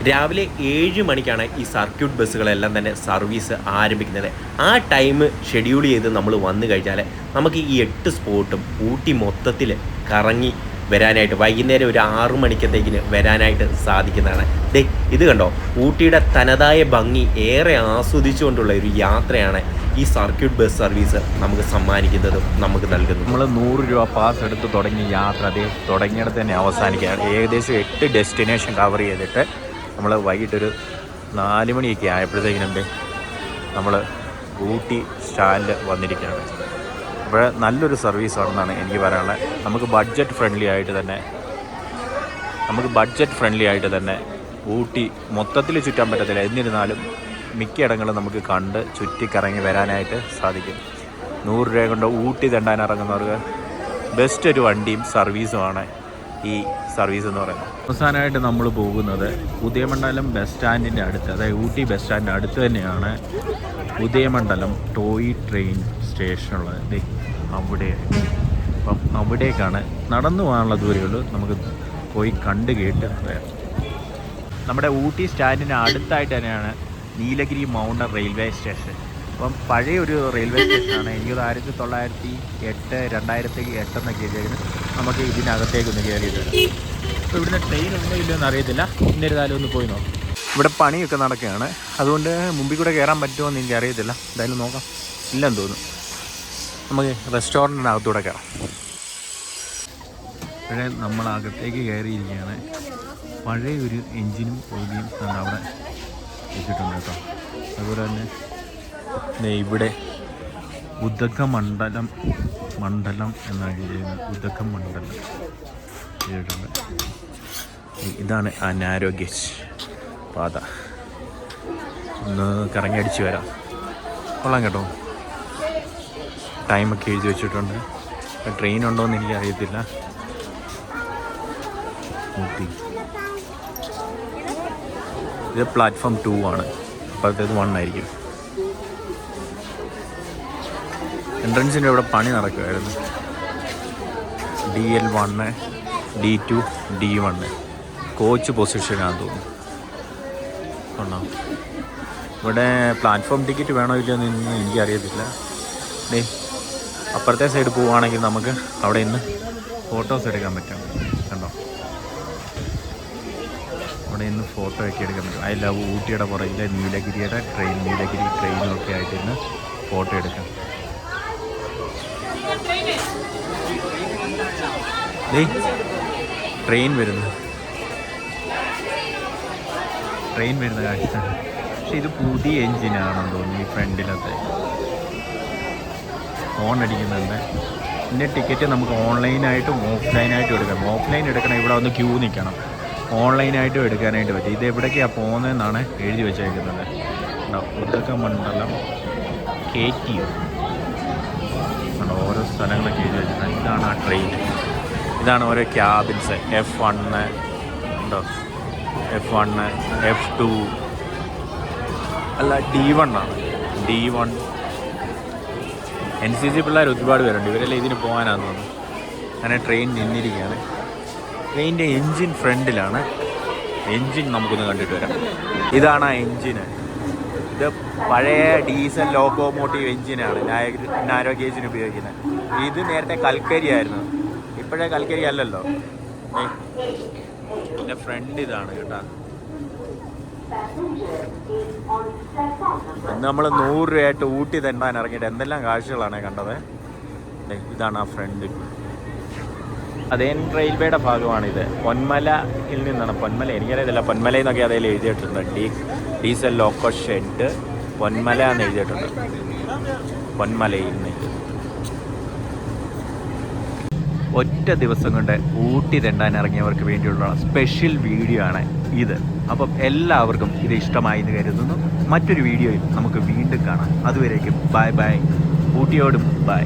രാവിലെ 7 മണിക്കാണ് ഈ സർക്യൂട്ട് ബസ്സുകളെല്ലാം തന്നെ സർവീസ് ആരംഭിക്കുന്നത്. ആ ടൈം ഷെഡ്യൂൾ ചെയ്ത് നമ്മൾ വന്നു കഴിഞ്ഞാൽ നമുക്ക് ഈ 8 സ്പോട്ടും ഊട്ടി മൊത്തത്തിൽ കറങ്ങി വരാനായിട്ട് വൈകുന്നേരം ഒരു 6 മണിക്കത്തേക്കിന് വരാനായിട്ട് സാധിക്കുന്നതാണ്. ഇത് കണ്ടോ, ഊട്ടിയുടെ തനതായ ഭംഗി ഏറെ ആസ്വദിച്ചുകൊണ്ടുള്ള ഒരു യാത്രയാണ് ഈ സർക്യൂട്ട് ബസ് സർവീസ് നമുക്ക് സമ്മാനിക്കുന്നതും നമുക്ക് നൽകുന്നതും. നമ്മൾ 100 രൂപ പാസ് എടുത്ത് തുടങ്ങിയ യാത്ര തുടങ്ങിയിടത്ത് തന്നെ അവസാനിക്കുകയാണ്. ഏകദേശം 8 ഡെസ്റ്റിനേഷൻ കവർ ചെയ്തിട്ട് നമ്മൾ വൈകിട്ടൊരു 4 മണിയൊക്കെ ആയപ്പോഴത്തേക്കിനുമ്പേ നമ്മൾ ഊട്ടി സ്റ്റാൻഡിൽ വന്നിരിക്കുകയാണ്. അപ്പോൾ നല്ലൊരു സർവീസാണെന്നാണ് എനിക്ക് പറയാനുള്ളത്. നമുക്ക് ബഡ്ജറ്റ് ഫ്രണ്ട്ലി ആയിട്ട് തന്നെ ഊട്ടി മൊത്തത്തിൽ ചുറ്റാൻ പറ്റത്തില്ല, എന്നിരുന്നാലും മിക്കയിടങ്ങളും നമുക്ക് കണ്ട് ചുറ്റിക്കറങ്ങി വരാനായിട്ട് സാധിക്കും. 100 രൂപ കൊണ്ട് ഊട്ടി തെണ്ടാൻ ഇറങ്ങുന്നവർക്ക് ബെസ്റ്റ് ഒരു വണ്ടിയും സർവീസുമാണ് ഈ സർവീസ് എന്ന് പറയുന്നത്. അവസാനമായിട്ട് നമ്മൾ പോകുന്നത് ഉദയമണ്ഡലം ബസ് സ്റ്റാൻഡിൻ്റെ അടുത്ത്, അതായത് ഊട്ടി ബസ് സ്റ്റാൻഡിൻ്റെ അടുത്ത് തന്നെയാണ് ഉദയമണ്ഡലം ടോയ് ട്രെയിൻ സ്റ്റേഷനുള്ളത്. അവിടെ അപ്പം അവിടേക്കാണ് നടന്നു പോകാനുള്ള ദൂരമുള്ളൂ. നമുക്ക് പോയി കണ്ട് കേട്ട് പറയാം. നമ്മുടെ ഊട്ടി സ്റ്റാൻഡിന് അടുത്തായിട്ട് തന്നെയാണ് നീലഗിരി മൗണ്ടൻ റെയിൽവേ സ്റ്റേഷൻ. അപ്പം പഴയ ഒരു റെയിൽവേ സ്റ്റേഷനാണ്. എനിക്കത് 1908 എന്നൊക്കെ എഴുതിയത്. നമുക്ക് ഇതിനകത്തേക്കൊന്ന് കയറിയിട്ട് വരാം. അപ്പോൾ ഇവിടുന്ന് ട്രെയിൻ ഉണ്ടോ ഇല്ലയെന്ന് അറിയത്തില്ല, എന്നിരുന്നാലും ഒന്ന് പോയി നോക്കാം. ഇവിടെ പണിയൊക്കെ നടക്കുകയാണ്, അതുകൊണ്ട് മുമ്പിൽ കൂടെ കയറാൻ പറ്റുമോ എന്ന് എനിക്ക് അറിയത്തില്ല. എന്തായാലും നോക്കാം. ഇല്ലെന്ന് തോന്നുന്നു. നമുക്ക് റെസ്റ്റോറൻറ്റിനകത്തൂടെ കയറാം. ഇവിടെ നമ്മൾ അകത്തേക്ക് കയറിയിരിക്കുകയാണ്. പഴയ ഒരു എൻജിനും ബോഗിയും അവിടെ വെച്ചിട്ടുണ്ട് കേട്ടോ. അതുപോലെ തന്നെ ഇവിടെ ഉദകമണ്ഡലം എന്നാണ് എഴുതിയത്. ഉദകമണ്ഡലം എഴുതിയിട്ടുണ്ട്. ഇതാണ് ആ നാരോ ഗേജ് പാത. ഒന്ന് കറങ്ങി അടിച്ച് വരാം. കൊള്ളാം കേട്ടോ. ടൈമൊക്കെ എഴുതി വെച്ചിട്ടുണ്ട്. ട്രെയിൻ ഉണ്ടോയെന്ന് എനിക്ക് അറിയത്തില്ല. ഇത് പ്ലാറ്റ്ഫോം 2 ആണ്. അപ്പോഴത്തേത് 1 ആയിരിക്കും. എൻട്രൻസിൻ്റെ ഇവിടെ പണി നടക്കുമായിരുന്നു. DL1, D2, D1 കോച്ച് പൊസിഷനാണെന്ന് തോന്നുന്നു. കൊള്ളാം. ഇവിടെ പ്ലാറ്റ്ഫോം ടിക്കറ്റ് വേണോ ഇല്ലയോ എന്ന് എനിക്കറിയത്തില്ല. അപ്പുറത്തെ സൈഡ് പോവുകയാണെങ്കിൽ നമുക്ക് അവിടെ നിന്ന് ഫോട്ടോസ് എടുക്കാൻ പറ്റും. കണ്ടോ, അവിടെ നിന്ന് ഫോട്ടോ ഒക്കെ എടുക്കാൻ പറ്റും. ഐ ലവ് ഊട്ടിയുടെ പുറകിലെ നീലഗിരി ട്രെയിനും ഒക്കെ ആയിട്ട് ഇന്ന് ഫോട്ടോ എടുക്കാം. ട്രെയിൻ വരുന്ന കാഴ്ച. പക്ഷെ ഇത് പുതിയ എൻജിനാണെന്ന് തോന്നുന്നു. ഈ ഫ്രണ്ടിലത്തെ ഫോൺ അടിക്കുന്നുണ്ട്. ഇതിൻ്റെ ടിക്കറ്റ് നമുക്ക് ഓൺലൈനായിട്ടും ഓഫ്ലൈനായിട്ടും എടുക്കാം. ഓഫ്ലൈൻ എടുക്കണം, ഇവിടെ ഒന്ന് ക്യൂ നിൽക്കണം. ഓൺലൈനായിട്ടും എടുക്കാനായിട്ട് പറ്റും. ഇത് എവിടേക്കാണ് പോകുന്നതെന്നാണ് എഴുതി വെച്ചേക്കുന്നത്. ഉദകമണ്ഡലം KTU ഓരോ സ്ഥലങ്ങളൊക്കെ എഴുതി വെച്ചിട്ടുണ്ട്. ഇതാണ് ആ ട്രെയിൻ. ഇതാണ് ഓരോ ക്യാബിൻസ്. F1 ഉണ്ടോ, F1, F2 അല്ല D1 ആണ്. D1 NCC പിള്ളേർ ഒരുപാട് പേരുണ്ട്. ഇവരെല്ലാം ഇതിന് പോകാനാണെന്ന് തോന്നുന്നു. അങ്ങനെ ട്രെയിൻ നിന്നിരിക്കുകയാണ്. ട്രെയിനിൻ്റെ എൻജിൻ ഫ്രണ്ടിലാണ്. എൻജിൻ നമുക്കൊന്ന് കണ്ടിട്ട് വരാം. ഇതാണ് ആ എൻജിന്. ഇത് പഴയ ഡീസൽ ലോക്കോമോട്ടീവ് എൻജിനാണ് നാരോ ഗേജിന് ഉപയോഗിക്കുന്നത്. ഇത് നേരത്തെ കൽക്കരി ആയിരുന്നു, ഇപ്പോഴേ കൽക്കരി അല്ലല്ലോ. ഇതിൻ്റെ ഫ്രണ്ട് ഇതാണ് കേട്ടോ. ഇന്ന് നമ്മൾ 100 രൂപയായിട്ട് ഊട്ടി തെണ്ടാൻ ഇറങ്ങിയിട്ട് എന്തെല്ലാം കാഴ്ചകളാണ് കണ്ടത്. ഇതാണ് ആ ഫ്രണ്ട്. അതേ റെയിൽവേയുടെ ഭാഗമാണിത്. പൊന്മലയിൽ നിന്നാണ്. പൊന്മല എനിക്കറിയത്തില്ല, പൊന്മലയിൽ നിന്നൊക്കെ അതിൽ എഴുതിയിട്ടുണ്ട്. ഡീസൽ ലോക്കോ ഷെഡ് പൊന്മല എന്ന് എഴുതിയിട്ടുണ്ട്. പൊന്മലയിൽ നിന്ന് ഒറ്റ ദിവസം കൊണ്ട് ഊട്ടി തെണ്ടാൻ ഇറങ്ങിയവർക്ക് വേണ്ടിയുള്ള സ്പെഷ്യൽ വീഡിയോ ആണ് ഇത്. അപ്പം എല്ലാവർക്കും ഇത് ഇഷ്ടമായി എന്ന് കരുതുന്നു. മറ്റൊരു വീഡിയോയിൽ നമുക്ക് വീണ്ടും കാണാം. അതുവരേക്കും ബൈ ബൈ. ഊട്ടിയോടും ബൈ.